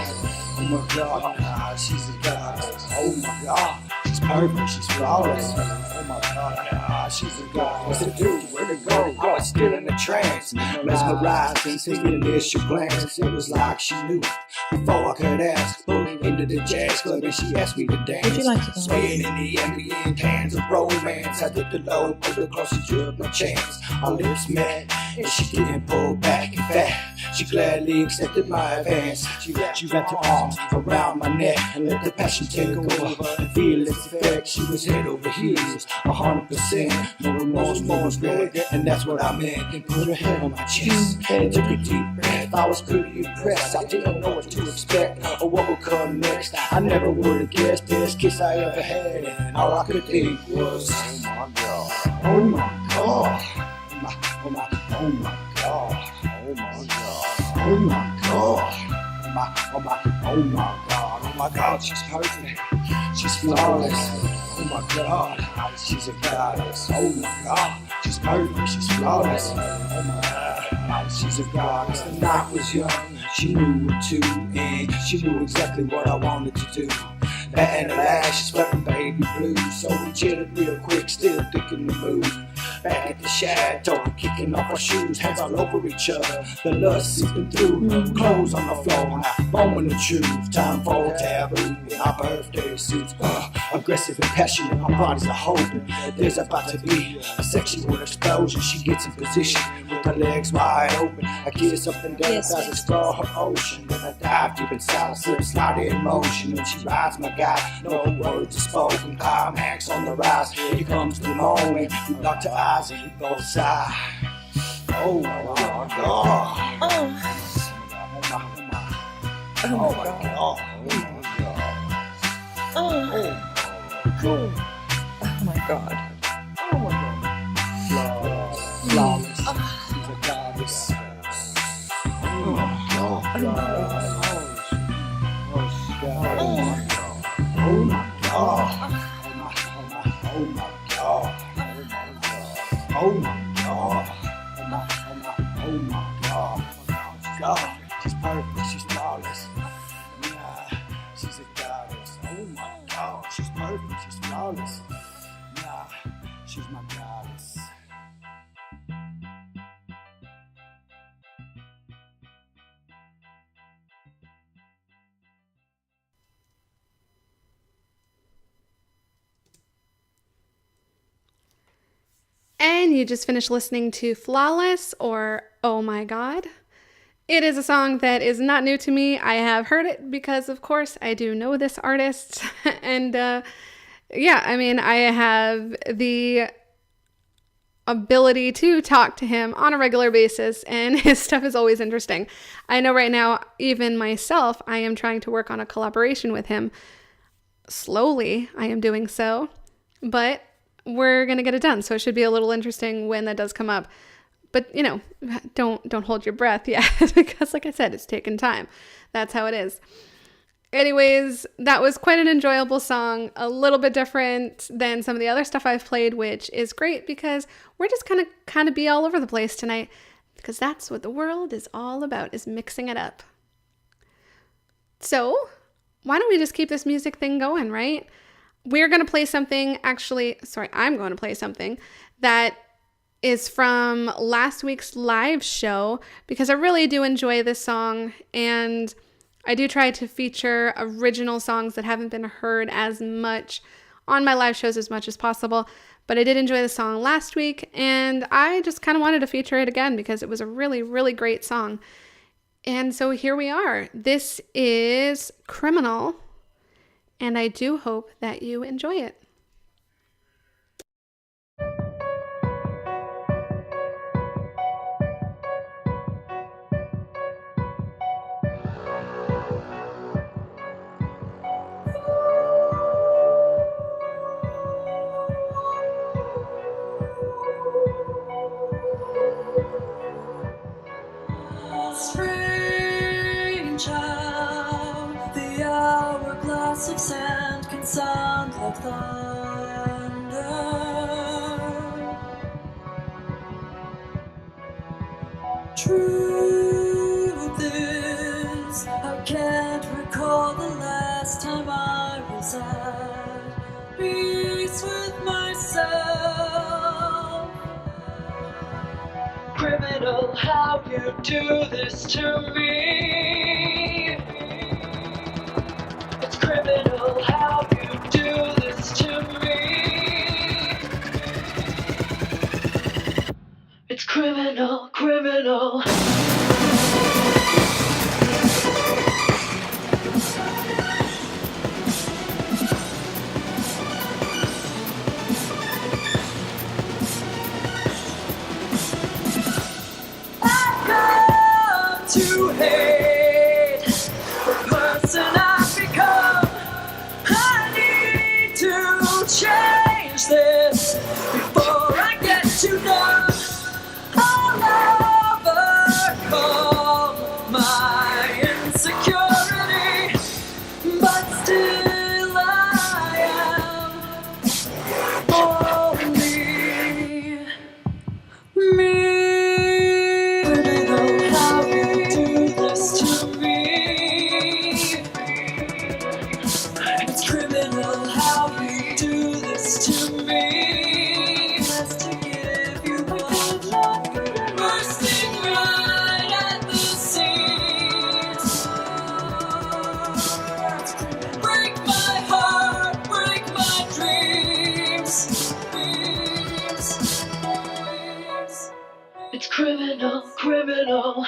Oh my god, she's a goddess. Oh my god, she's perfect, she's flawless. Oh my god, she's a goddess. What's to do? Where to go? I was still in a trance, mesmerized since the initial glance. It was like she knew before I could ask. Pulled into the jazz club and she asked me to dance. Would you like it? Swaying in the ambient hands of romance. I took the low, put her close and took my chance. Our lips met and she didn't pull back. In fact, She gladly accepted my advance. She wrapped her arms around my neck and let the passion take over and feel its effect. She was head over heels, 100%, no remorse, no regret, and that's what I meant. And put her head on my chest and took a deep breath. I was pretty impressed. I didn't know what to expect or what would come next. I never would have guessed this kiss I ever had, and all I could think was, oh my god, oh my god, oh my god, oh my god, oh my god, oh my god, oh my god, oh my god, she's perfect, she's flawless, oh my god, she's a goddess, oh my god, she's perfect, she's flawless, oh my god, she's a goddess. The night was young, she knew it too, and she knew exactly what I wanted to do. That and the lashes, flirting baby blues. So we chatted real quick, still thinking the move. Back at the shadow, kicking off our shoes, hands all over each other. The lust seeping through, clothes on the floor, now moment of truth. Time for taboo in our birthday suits. Aggressive and passionate, our bodies are hoping that there's about to be a sexual explosion. She gets in position with her legs wide open. I kiss up and down as I explore her ocean. Then I dive deep inside, I slip, slide in motion. And she rides my guy, no words are spoken. Climax on the rise, here comes the moment. We locked her eyes and we both sigh. Oh my god. Oh my god. Oh my god. Oh my god. Oh my god. Flawless. She's a goddess. Oh my god. Oh my god. Oh my god. Oh my god. Oh my god. Oh my god. God. She's perfect. She's flawless. Yeah. She's a goddess. Oh my god. She's perfect. She's flawless. Yeah. She's my goddess. And you just finished listening to Flawless, or Oh My God. It is a song that is not new to me. I have heard it because, of course, I do know this artist. And yeah, I mean, I have the ability to talk to him on a regular basis, and his stuff is always interesting. I know right now, even myself, I am trying to work on a collaboration with him. Slowly, I am doing so, but we're going to get it done. So it should be a little interesting when that does come up. But, you know, don't hold your breath yet because, like I said, it's taken time. That's how it is. Anyways, that was quite an enjoyable song, a little bit different than some of the other stuff I've played, which is great because we're just kind of be all over the place tonight, because that's what the world is all about, is mixing it up. So why don't we just keep this music thing going, right? We're going to play something, I'm going to play something that is from last week's live show, because I really do enjoy this song, and I do try to feature original songs that haven't been heard as much on my live shows as much as possible. But I did enjoy the song last week, and I just kind of wanted to feature it again because it was a really, really great song. And so here we are. This is Criminal, and I do hope that you enjoy it. Strange how the hourglass of sand can sound like thunder. Truth is, I can't recall the last time I was at peace with myself. Criminal, how you do this to me. It's criminal, how you do this to me. It's criminal, criminal. Before I get too numb, I'll overcome my insecurity, but still I am only me. Criminal, how you do this to me. It's criminal how you do this to me. Just to give you what bursting right at the seams. Break my heart, break my dreams. It's criminal, criminal.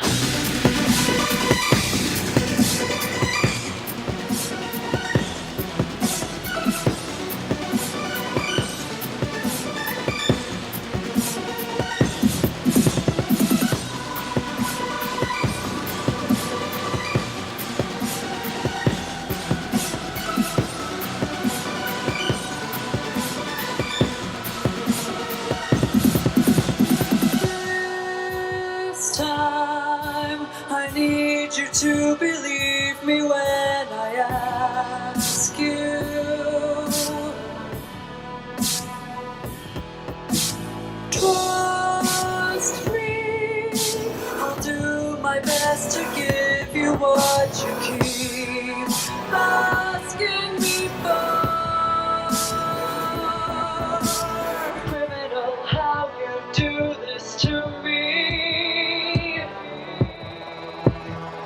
This time I need you to believe me when I ask you. Trust me, I'll do my best to give you what you keep asking me for. Criminal, how you do this to me.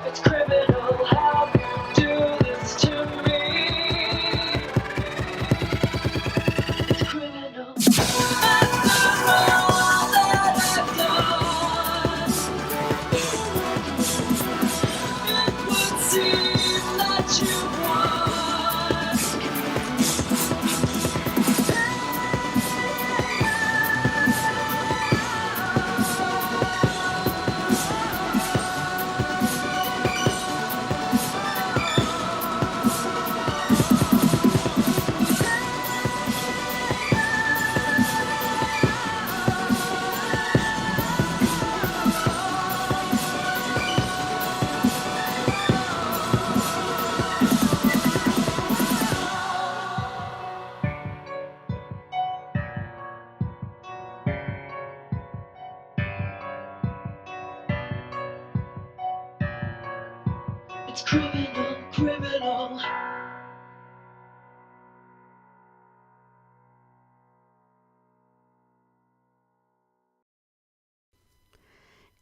It's criminal how you do this to me. It's criminal. After all that I've done, it would seem that you won. It's criminal, criminal.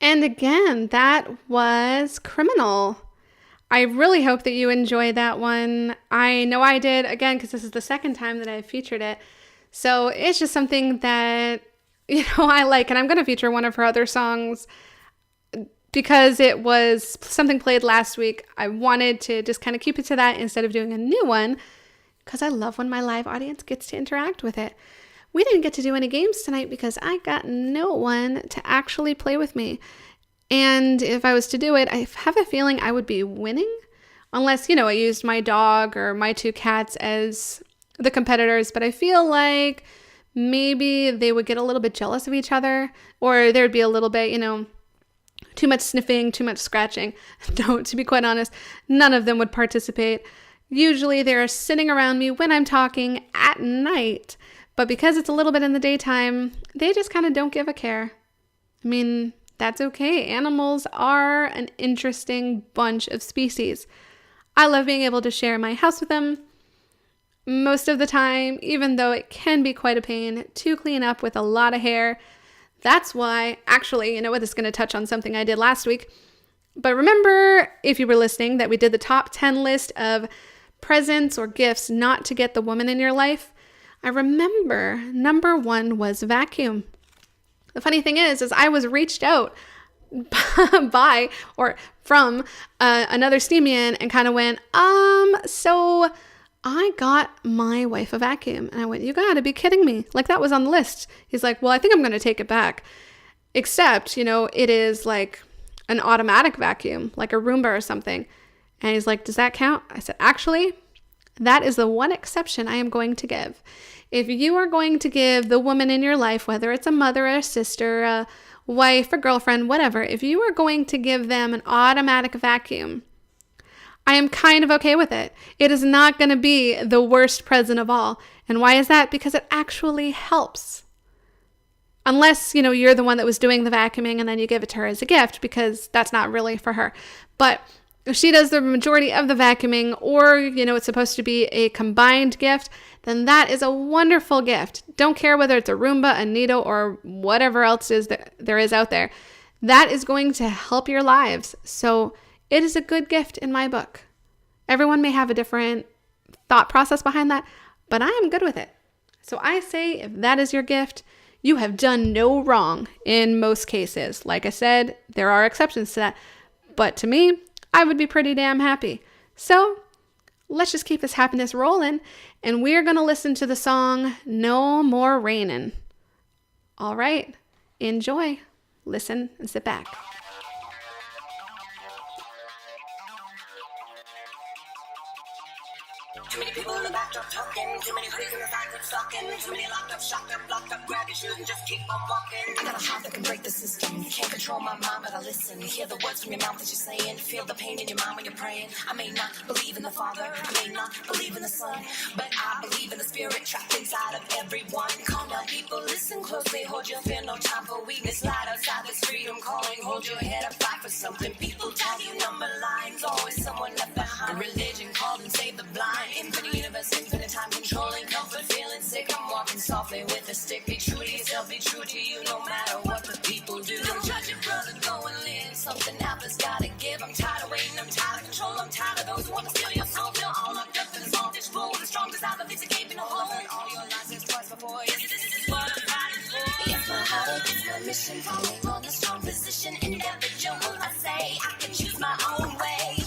And again, that was Criminal. I really hope that you enjoyed that one. I know I did, again, because this is the second time that I've featured it. So it's just something that, I like. And I'm going to feature one of her other songs because it was something played last week. I wanted to just kind of keep it to that instead of doing a new one because I love when my live audience gets to interact with it. We didn't get to do any games tonight because I got no one to actually play with me. And if I was to do it, I have a feeling I would be winning unless, I used my dog or my two cats as the competitors. But I feel like maybe they would get a little bit jealous of each other, or there'd be a little bit, too much sniffing, too much scratching. No, to be quite honest, none of them would participate. Usually they're sitting around me when I'm talking at night. But because it's a little bit in the daytime, they just kind of don't give a care. I mean, that's okay. Animals are an interesting bunch of species. I love being able to share my house with them most of the time, even though it can be quite a pain to clean up with a lot of hair. That's why, actually, this is going to touch on something I did last week. But remember, if you were listening, that we did the top 10 list of presents or gifts not to get the woman in your life. I remember number 1 was vacuum. The funny thing is I was reached out by or from another Steemian and kind of went, so I got my wife a vacuum. And I went, you gotta be kidding me. Like, that was on the list. He's like, well, I think I'm gonna take it back. Except, it is like an automatic vacuum, like a Roomba or something. And he's like, does that count? I said, actually, That is the one exception I am going to give. If you are going to give the woman in your life, whether it's a mother, a sister, a wife, a girlfriend, whatever, if you are going to give them an automatic vacuum, I am kind of okay with it. It is not going to be the worst present of all. And why is that? Because it actually helps. Unless, you're the one that was doing the vacuuming and then you give it to her as a gift, because that's not really for her. But if she does the majority of the vacuuming, or, it's supposed to be a combined gift, then that is a wonderful gift. Don't care whether it's a Roomba, a Neato, or whatever else is that there is out there. That is going to help your lives. So it is a good gift in my book. Everyone may have a different thought process behind that, but I am good with it. So I say if that is your gift, you have done no wrong in most cases. Like I said, there are exceptions to that. But to me, I would be pretty damn happy. So let's just keep this happiness rolling. And we're going to listen to the song No More Rainin'. All right. Enjoy. Listen and sit back. Too many people in the backdrop talking, too many hoodies in the side that's stalking, too many locked up, shocked up, blocked up, grab your shoes and just keep on walking. I got a heart that can break the system, can't control my mind but I listen, hear the words from your mouth that you're saying, feel the pain in your mind when you're praying. I may not believe in the Father, I may not believe in the Son, but I believe in the Spirit trapped inside of everyone. Calm down people, listen closely, hold your fear, no time for weakness, light outside this freedom calling, hold your head up, fight for something. People tell you number lines, always someone left behind. Religion called and saved the blind. Infinite universe, infinite time, controlling comfort, feeling sick. I'm walking softly with a stick. Be true to yourself, be true to you, no matter what the people do. Don't judge your brother, go and live. Something happens, gotta give. I'm tired of waiting, I'm tired of control, I'm tired of those who want to steal your soul. Feel all locked up in a small dish bowl. The strongest out of it's a gaping hole. Heard all your lies since twice before. Yes, this is what I'm fighting for. It's my heart, it's my mission. Falling on the strong position. Individual, I say I can choose my own way.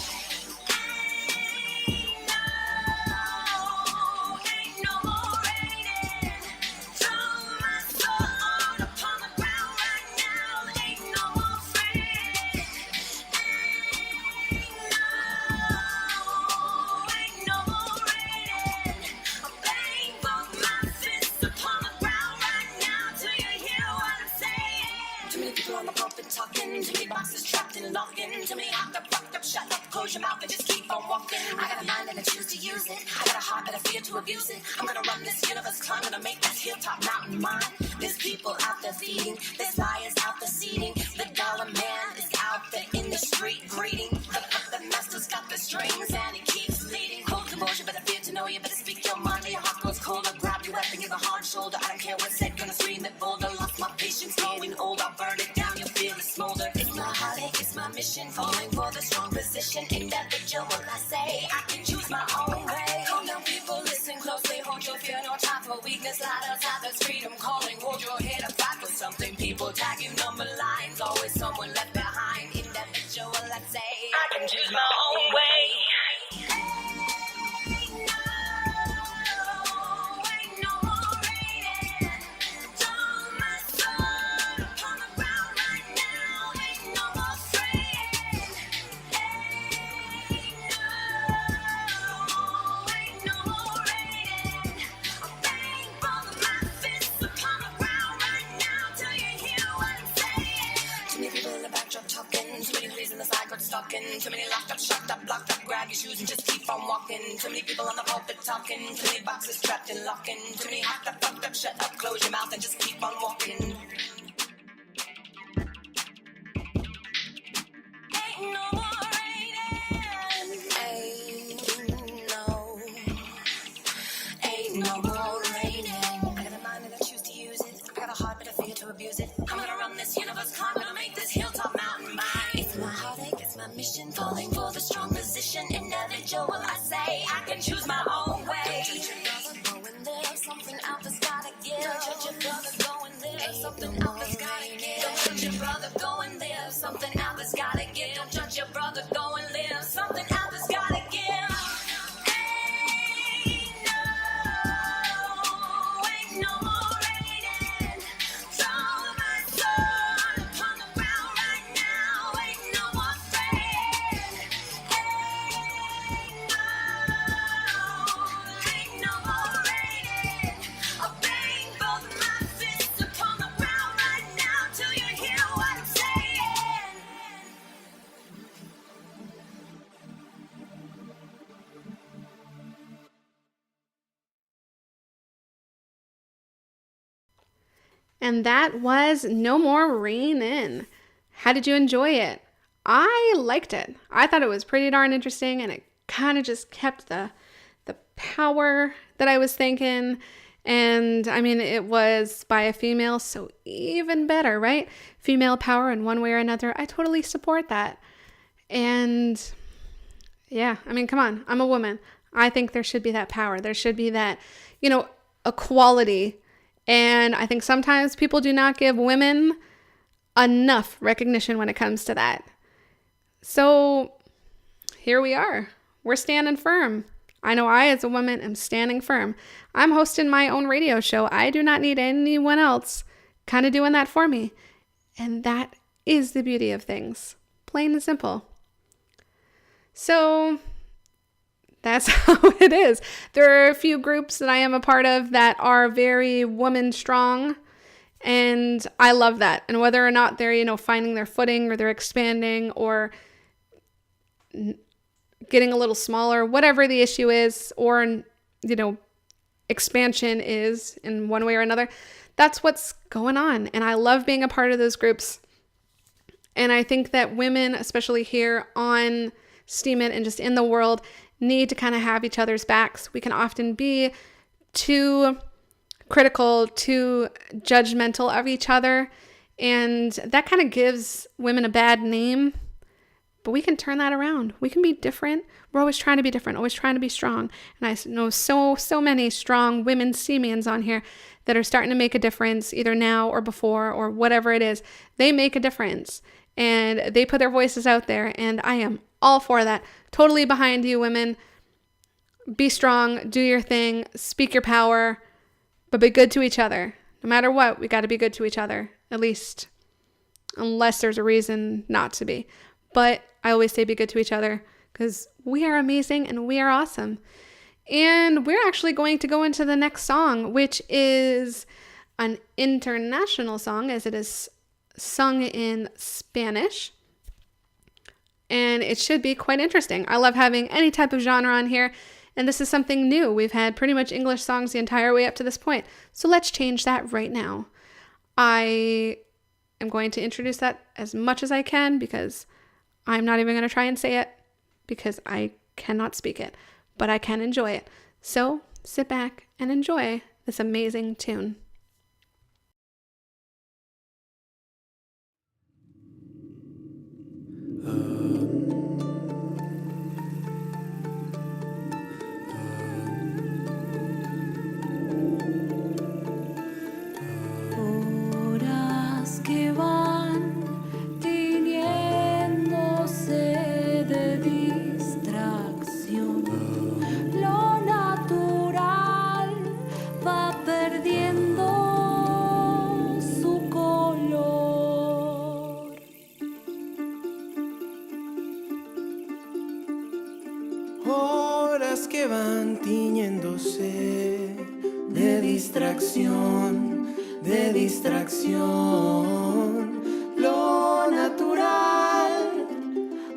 Too many boxes trapped and locking. Too many locked up, shut up, close your mouth and just keep on walking. I got a mind and I choose to use it. I got a heart but I fear to abuse it. I'm gonna run this universe, climb, gonna make this hilltop mountain mine. There's people out there feeding, there's liars out there seeding. The dollar man is out there in the street greeting. The master's got the strings and he keeps leading. Hold composure, but I fear to know you. Better speak your mind or your heart goes colder. Grab your weapon, give a hard shoulder. I don't care what's said, gonna scream it bolder. Lost my patience, growing old, I'll burn it down, you'll feel it smolder. It's my heartache, it's my mission, falling for the strong position. Individual, I say I can choose my own way. Calm down people, listen closely, hold your fear, no time for weakness. Light outside, there's freedom calling, hold your head up, fight for something. People tag you number lines, always someone left behind. Individual, I say I can choose my own way. Too many locked up, shut up, blocked up, grab your shoes and just keep on walking. Too many people on the pulpit talking, too many boxes trapped and locking. Too many locked up, fucked up, shut up, close your mouth and just keep on walking. Ain't no more raining. Ain't no more raining. I got a mind and I choose to use it. I got a heart but I fear to abuse it. I'm gonna run this universe, climb, gonna make this hilltop mountain mine. It's my heartache, it's my mission, falling for the strong position. Individual, I say I can choose my own way. Don't judge your brother, go and live. Something out there's gotta give. Don't judge your brother, go and live. Something out there's gotta give. Don't judge your brother, go and live. Something out there's gotta give. Don't judge your brother, go and live. Something out there's gotta give. Ain't no more raining. Throw my soul upon the ground right now. Ain't no more praying. Ain't no And that was No More Rain In. How did you enjoy it? I liked it. I thought it was pretty darn interesting, and it kind of just kept the power that I was thinking. And I mean, it was by a female, so even better, right? Female power in one way or another. I totally support that. And yeah, I mean, come on, I'm a woman. I think there should be that power. There should be that, equality. And I think sometimes people do not give women enough recognition when it comes to that. So here we are. We're standing firm. I know I, as a woman, am standing firm. I'm hosting my own radio show. I do not need anyone else kind of doing that for me. And that is the beauty of things. Plain and simple. So that's how it is. There are a few groups that I am a part of that are very woman strong. And I love that. And whether or not they're, finding their footing or they're expanding or getting a little smaller, whatever the issue is, or, expansion is in one way or another, that's what's going on. And I love being a part of those groups. And I think that women, especially here on Steemit and just in the world, need to kind of have each other's backs. We can often be too critical, too judgmental of each other. And that kind of gives women a bad name. But we can turn that around. We can be different. We're always trying to be different, always trying to be strong. And I know so many strong women Steemians on here that are starting to make a difference either now or before or whatever it is. They make a difference and they put their voices out there. And I am all for that. Totally behind you, women. Be strong, do your thing, speak your power, but be good to each other. No matter what, we got to be good to each other, at least, unless there's a reason not to be. But I always say be good to each other because we are amazing and we are awesome. And we're actually going to go into the next song, which is an international song as it is sung in Spanish. And it should be quite interesting. I love having any type of genre on here. And this is something new. We've had pretty much English songs the entire way up to this point. So let's change that right now. I am going to introduce that as much as I can because I'm not even going to try and say it because I cannot speak it, but I can enjoy it. So sit back and enjoy this amazing tune. Horas que van tiñéndose de distracción, lo natural va perdiendo su color. Horas que van tiñéndose de distracción, de distracción. Lo natural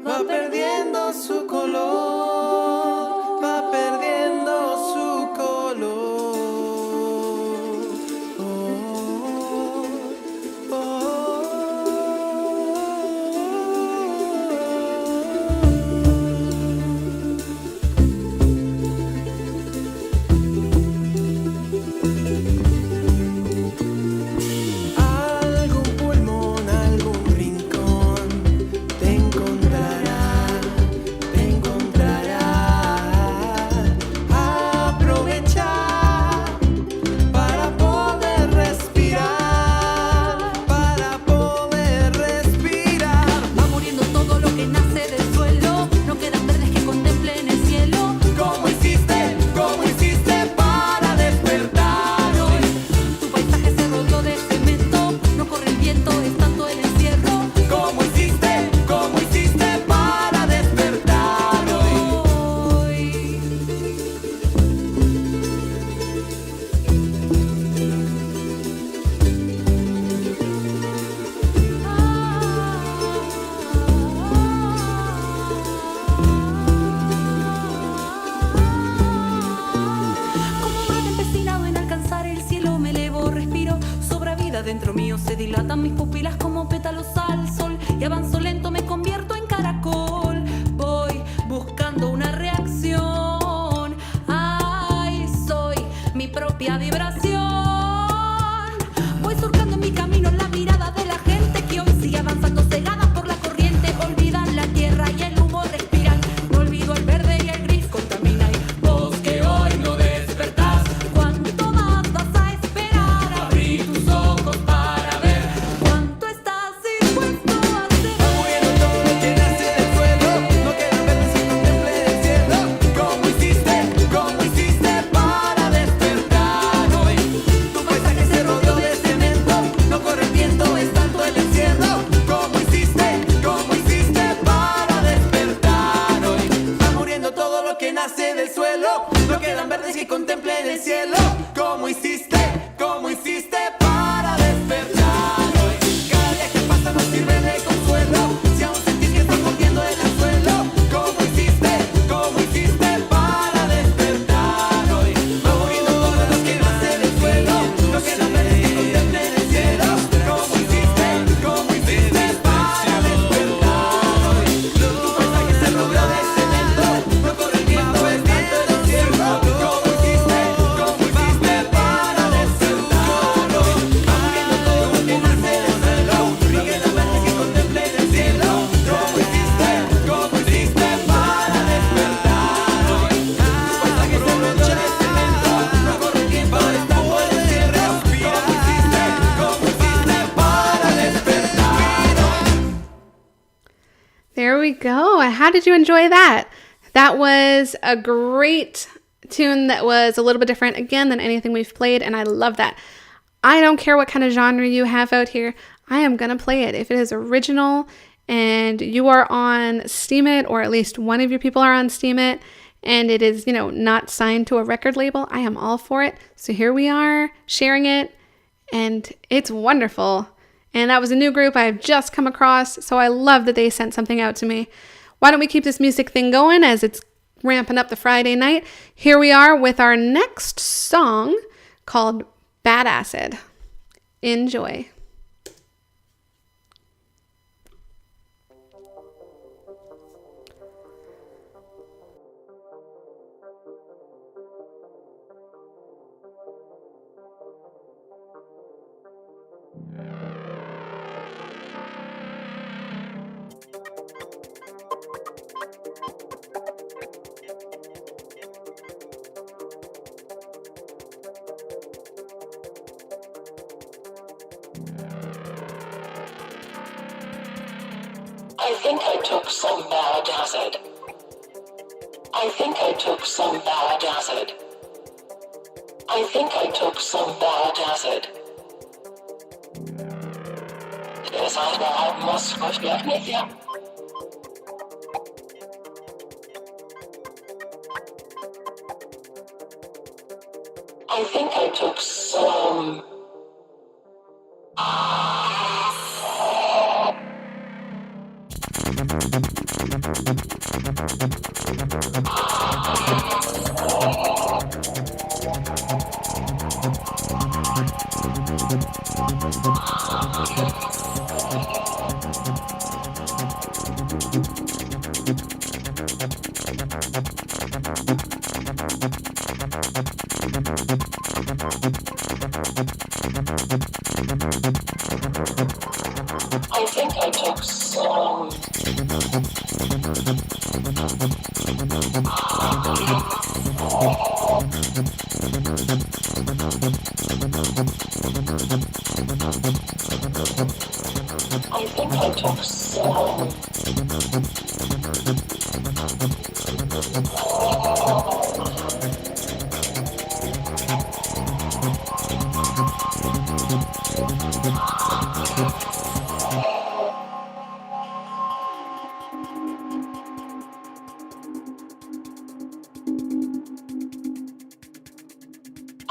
va perdiendo su color, va perdiendo su color. Algún pulmón dentro mío se dilatan mis pupilas como pétalos al sol y avanzo lento, me convierto en caracol. Voy buscando una reacción. Ay, soy mi propia vibración. Voy surcando en mi camino la mirada de la gente que hoy sigue avanzando cegada por la corriente. Olvidan la tierra y el humo respiran. No olvido el verde y el gris contamina. Y vos que hoy no despertás, ¿cuánto más vas a esperar? Abrí tus ojos para ver cuánto estás dispuesto a hacer. Muriendo todo lo que nace del suelo, no queda verde si contemple el cielo. ¿Cómo hiciste para despertar hoy? Tu paisaje se rodeó de cemento, no corre el viento, es tanto el encierro. ¿Cómo hiciste para despertar hoy? Va muriendo todo lo que nace del suelo, no quedan verdes que contemplen el cielo. ¿Cómo hiciste para despertar hoy? Cada día que pasa no sirve de consuelo, si aún sentís que estás mordiendo el anzuelo. ¿Cómo hiciste para despertar hoy? Va muriendo todo lo que nace del suelo, no quedan verdes que contemplen el cielo. ¿Cómo hiciste para despertar hoy? Tu paisaje se rodeó de cemento, no corre el viento, es tanto el encierro. ¿Cómo hiciste para despertar hoy? Va muriendo todo lo que nace del suelo, no quedan verdes que contemplen el cielo. ¿Cómo hiciste para despertar hoy? Tu paisaje se rodeó de cemento, no corre el tiempo, es tanto el encierro. ¿Cómo hiciste para despertar hoy? There we go. How did you enjoy that? That was a great tune that was a little bit different again than anything we've played, and I love that. I don't care what kind of genre you have out here. I am going to play it. If it is original and you are on Steemit, or at least one of your people are on Steemit, and it is, not signed to a record label, I am all for it. So here we are sharing it, and it's wonderful. And that was a new group I've just come across, so I love that they sent something out to me. Why don't we keep this music thing going as it's ramping up the Friday night? Here we are with our next song called Bad Acid. Enjoy. I think I took some bad acid. I think I took some bad acid. I think I took some bad acid. Yes, I must forget with you. I think I took some. I think I took some. I think I took some.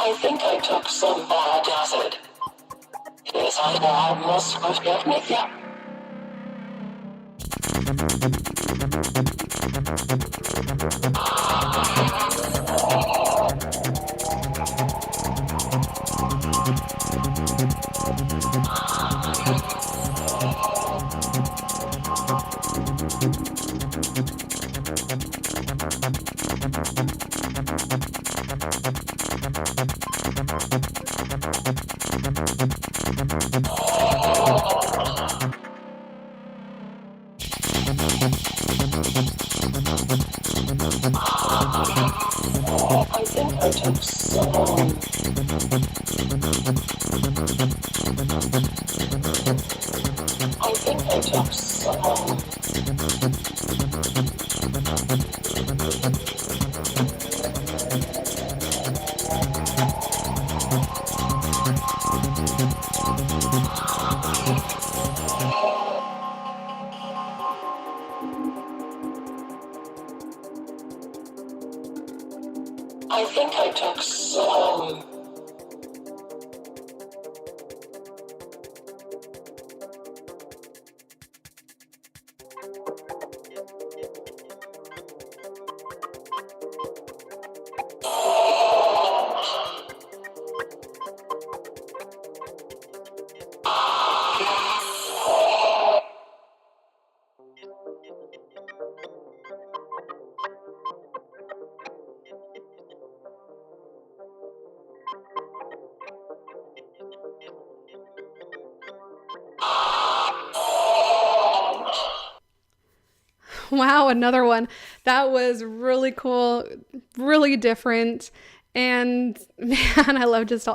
I think I took some bad acid. Yes, I must forget with you. I think I took so long. I think I took so long. I think I took so long. Wow, another one. That was really cool, really different. And man, I love just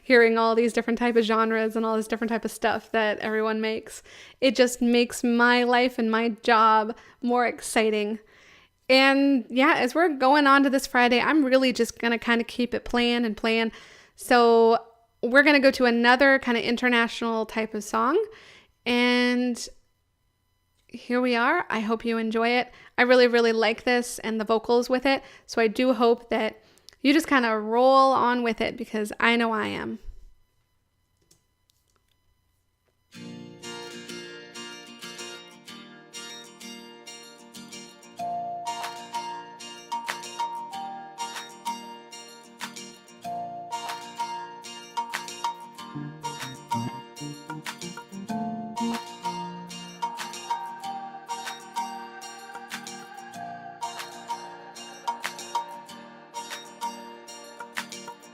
hearing all these different type of genres and all this different type of stuff that everyone makes. It just makes my life and my job more exciting. And yeah, as we're going on to this Friday, I'm really just going to kind of keep it playing and playing. So we're going to go to another kind of international type of song. And here we are. I hope you enjoy it. I really, really like this and the vocals with it. So I do hope that you just kind of roll on with it because I know I am.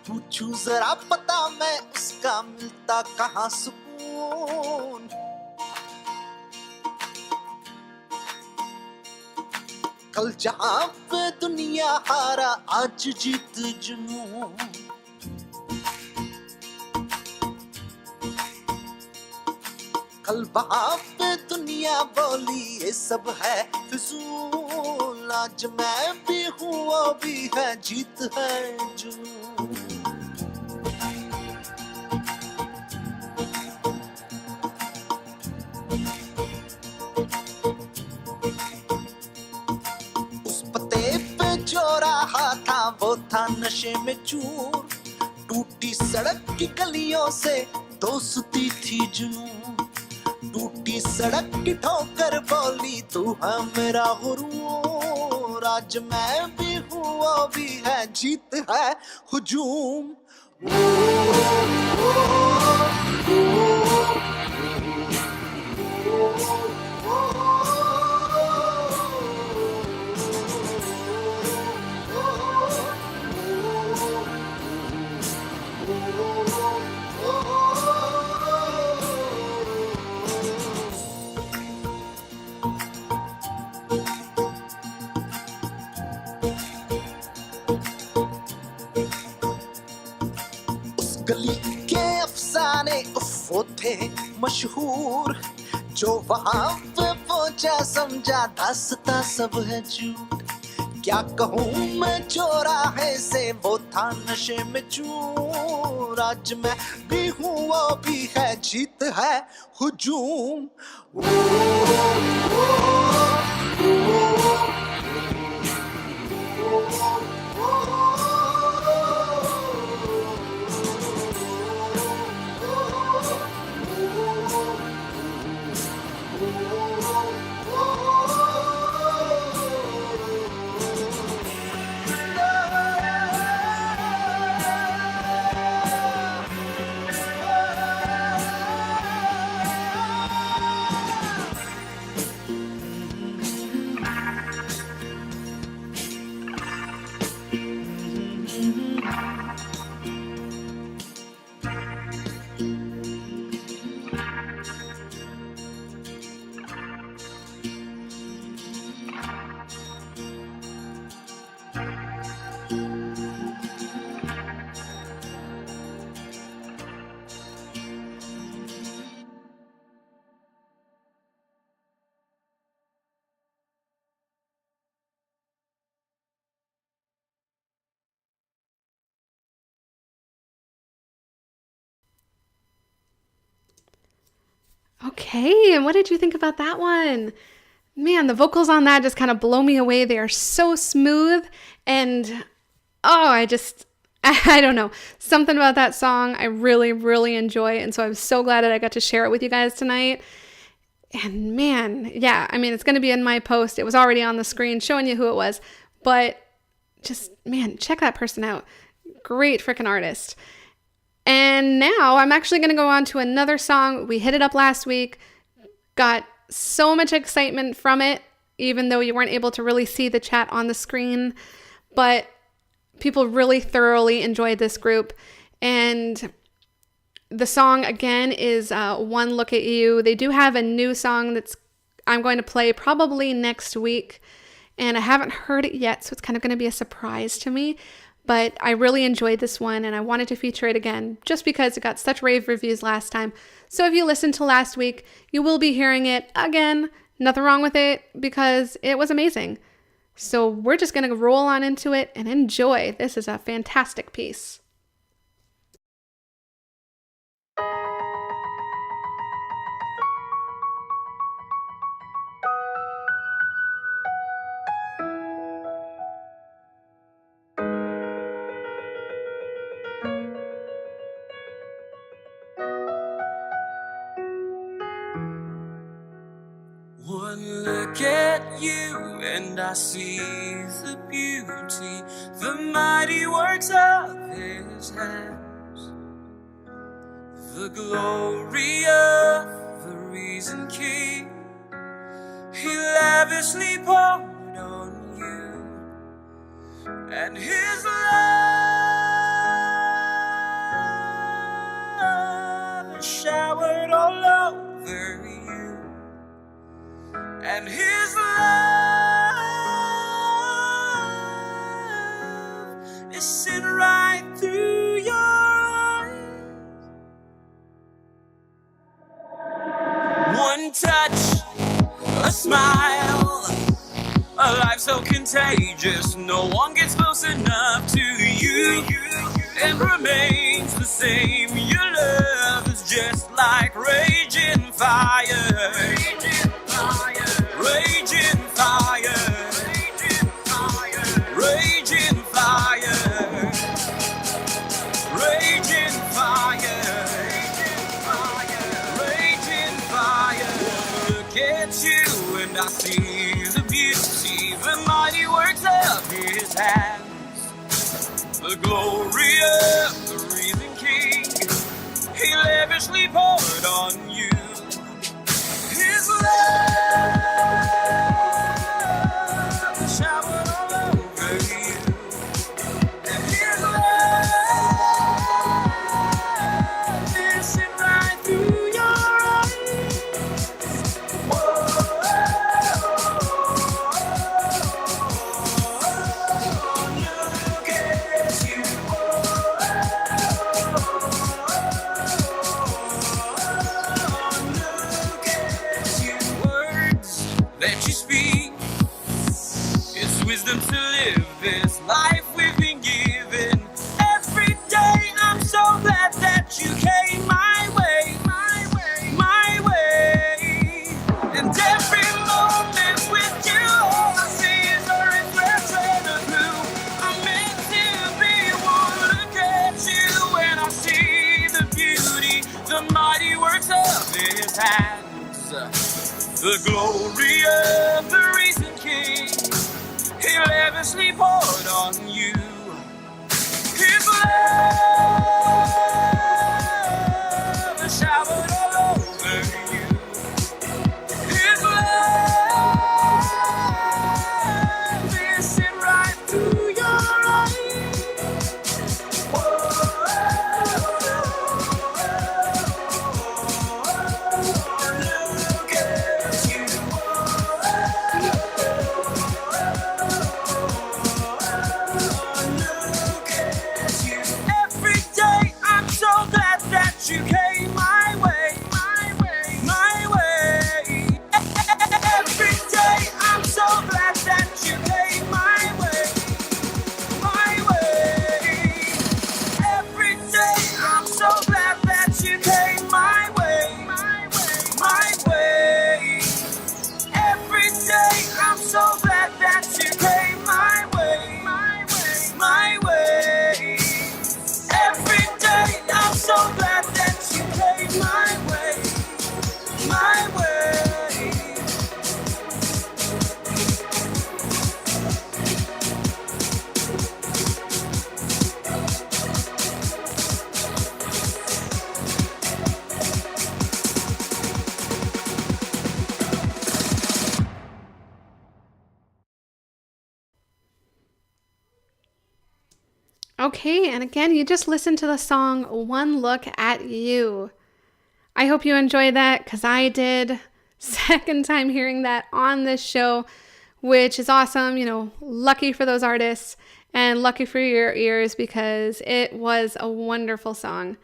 पूछूं जरा पता मैं उसका मिलता कहाँ सुकून कल जहाँ पे दुनिया हारा आज जीत जुनून कल वहाँ पे दुनिया बोली ये सब है फिजूल आज मैं भी हूँ वो भी है जीत है जुनून वो था नशे में चूर टूटी सड़क की गलियों से दोस्ती थी जुनून टूटी सड़क की ठोकर बोली तू है मेरा गुरूर आज मैं भी हूँ वो भी है जीत है हुजूम गली के अफसाने वो थे मशहूर जो वहाँ पे पहुंचा समझा दास्तां सब है झूठ क्या कहूँ मैं जो राहे से वो था नशे में चूर आज मैं भी हूँ वो भी है जीत है हुजूम Okay, and what did you think about that one? Man, the vocals on that just kind of blow me away. They are so smooth and I I don't know. Something about that song I really, really enjoy. And so I'm so glad that I got to share it with you guys tonight. And man, yeah, I mean, it's going to be in my post. It was already on the screen showing you who it was. But just, man, check that person out. Great freaking artist. And now I'm actually going to go on to another song. We hit it up last week. Got so much excitement from it, even though you weren't able to really see the chat on the screen. But people really thoroughly enjoyed this group. And the song, again, is One Look at You. They do have a new song that's I'm going to play probably next week. And I haven't heard it yet, so it's kind of going to be a surprise to me. But I really enjoyed this one, and I wanted to feature it again just because it got such rave reviews last time. So if you listened to last week, you will be hearing it again. Nothing wrong with it because it was amazing. So we're just going to roll on into it and enjoy. This is a fantastic piece. One look at you and I see the beauty, the mighty works of his hands, the glory of the risen King. He lavishly poured on you, and his love is showered all over you. And his love is sent right through your eyes. One touch, a smile, a life so contagious, no one gets close enough to you and remains the same. Your love is just like raging fire. Raging fire, raging fire, raging fire, raging fire. Look at you and I see the beauty, the mighty works of his hands, the glory of the risen King. He lavishly poured on you his love. Showered all over you, and his love is sent right through your eyes. Whoa, look at you. Look at you. Words that you speak, wisdom to live this life we've been given. Every day I'm so glad that you came my way, my way, my way. And every moment with you, all I see is a reflection of who I'm meant to be. One look at you and I see the beauty, the mighty works of his hands, the glory of the risen King. He lavishly poured on you his love is showered all over you. His love is sent right through your eyes. Look at you. Every Okay, and again, you just listened to the song One Look at You. I hope you enjoyed that because I did. Second time hearing that on this show, which is awesome. You know, lucky for those artists and lucky for your ears because it was a wonderful song.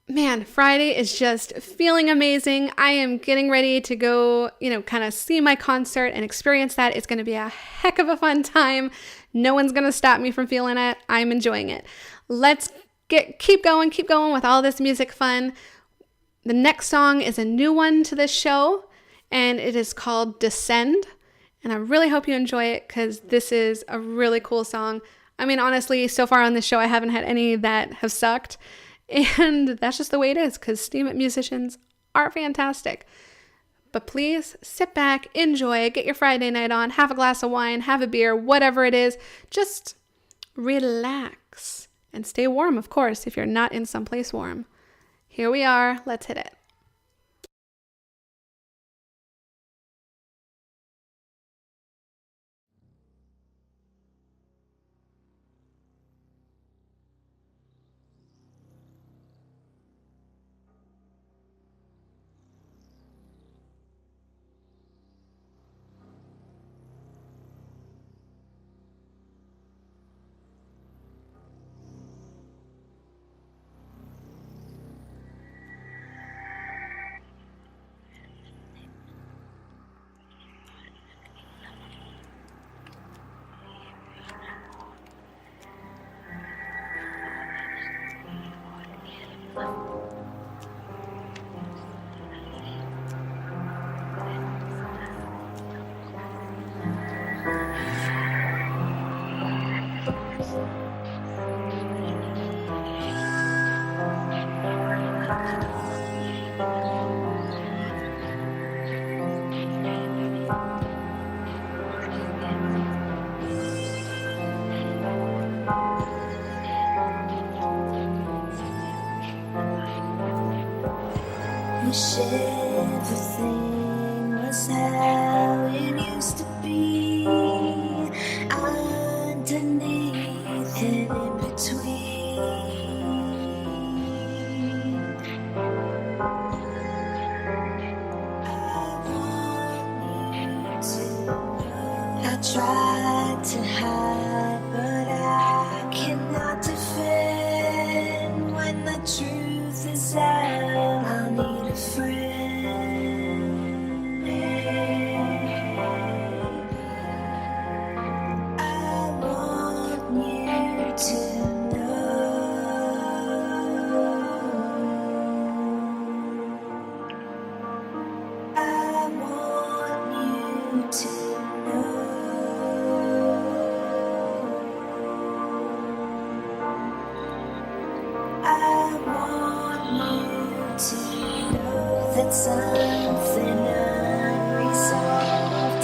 Man, Friday is just feeling amazing. I am getting ready to go, kind of see my concert and experience that. It's going to be a heck of a fun time. No one's going to stop me from feeling it. I'm enjoying it. Let's keep going with all this music fun. The next song is a new one to this show, and it is called Descend. And I really hope you enjoy it because this is a really cool song. I mean, honestly, so far on this show, I haven't had any that have sucked. And that's just the way it is because Steemit musicians are fantastic. But please sit back, enjoy, get your Friday night on, have a glass of wine, have a beer, whatever it is. Just relax and stay warm, of course, if you're not in someplace warm. Here we are. Let's hit it. Wish everything was how it used to be, underneath and in between. I want you to know. I tried to hide, but I cannot defend when the truth is out. I need a friend. I want you to know. I want you to know. I want you to know that something unresolved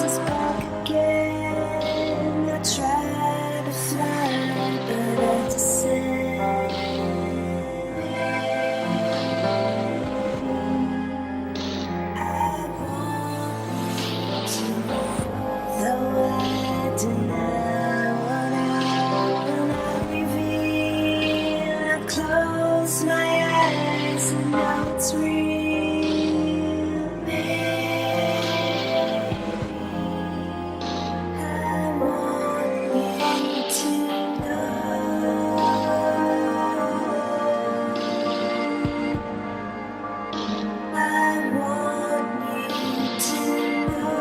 is back again. I try to fly, but I descend. I want you to know, though I deny what I will not reveal. I close my eyes and now it's real. I want you to know. I want you to know.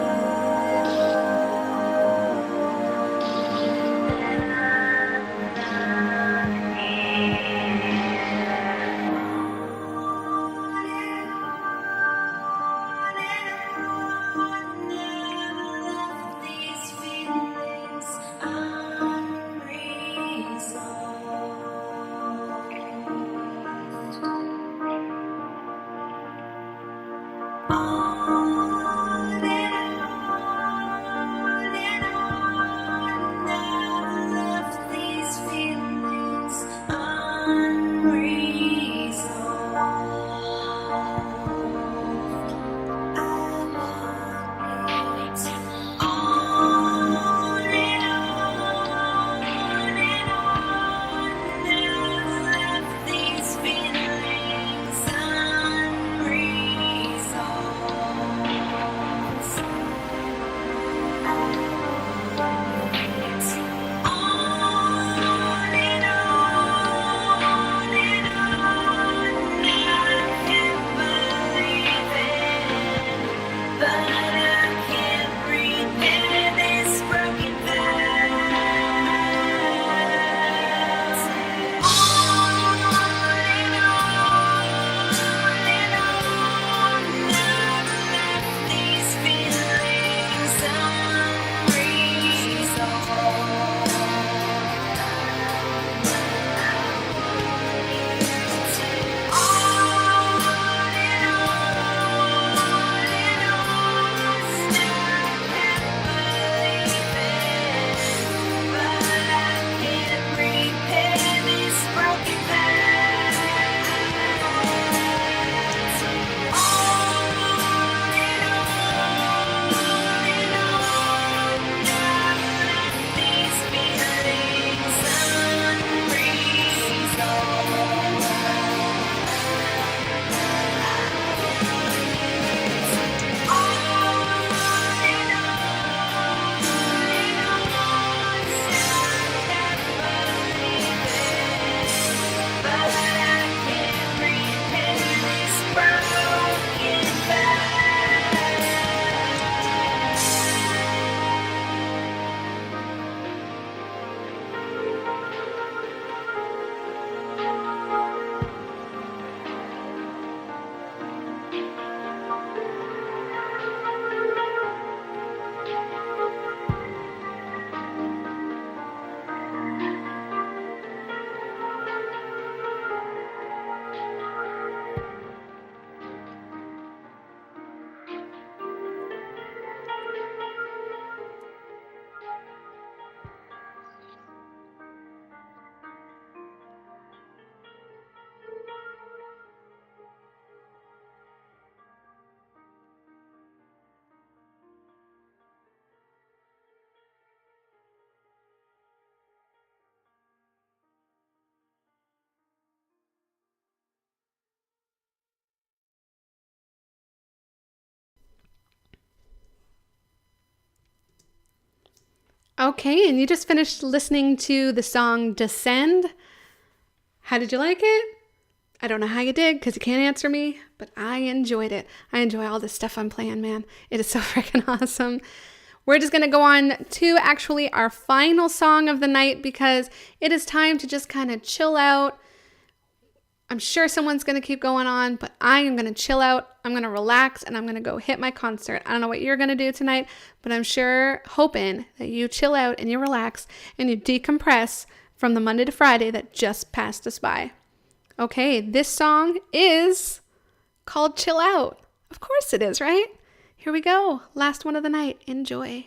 Okay, and you just finished listening to the song Descend. How did you like it? I don't know how you did because you can't answer me, but I enjoyed it. I enjoy all this stuff I'm playing, man. It is so freaking awesome. We're just going to go on to actually our final song of the night because it is time to just kind of chill out. I'm sure someone's going to keep going on, but I am going to chill out. I'm going to relax and I'm going to go hit my concert. I don't know what you're going to do tonight, but I'm sure hoping that you chill out and you relax and you decompress from the Monday to Friday that just passed us by. Okay, this song is called Chill Out. Of course it is, right? Here we go. Last one of the night. Enjoy.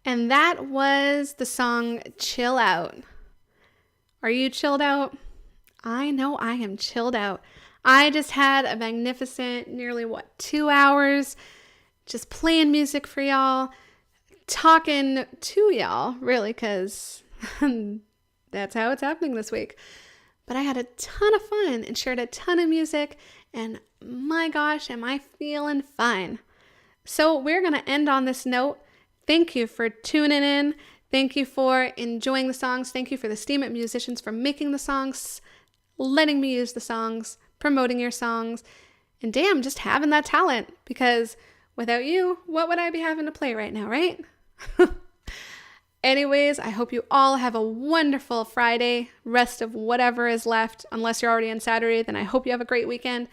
And that was the song Chill Out. Are you chilled out? I know I am chilled out. I just had a magnificent nearly 2 hours just playing music for y'all, talking to y'all, really, because that's how it's happening this week. But I had a ton of fun and shared a ton of music, and my gosh, am I feeling fine. So we're going to end on this note. Thank you for tuning in. Thank you for enjoying the songs. Thank you for the Steemit musicians for making the songs, letting me use the songs, promoting your songs, and damn, just having that talent, because without you, what would I be having to play right now, right? Anyways, I hope you all have a wonderful Friday, rest of whatever is left. Unless you're already on Saturday, then I hope you have a great weekend.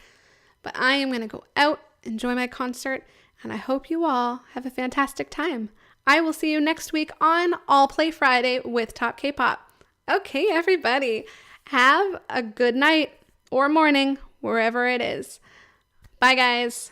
But I am going to go out, enjoy my concert, and I hope you all have a fantastic time. I will see you next week on All Play Friday with TopKpop. Okay, everybody, have a good night or morning, wherever it is. Bye, guys.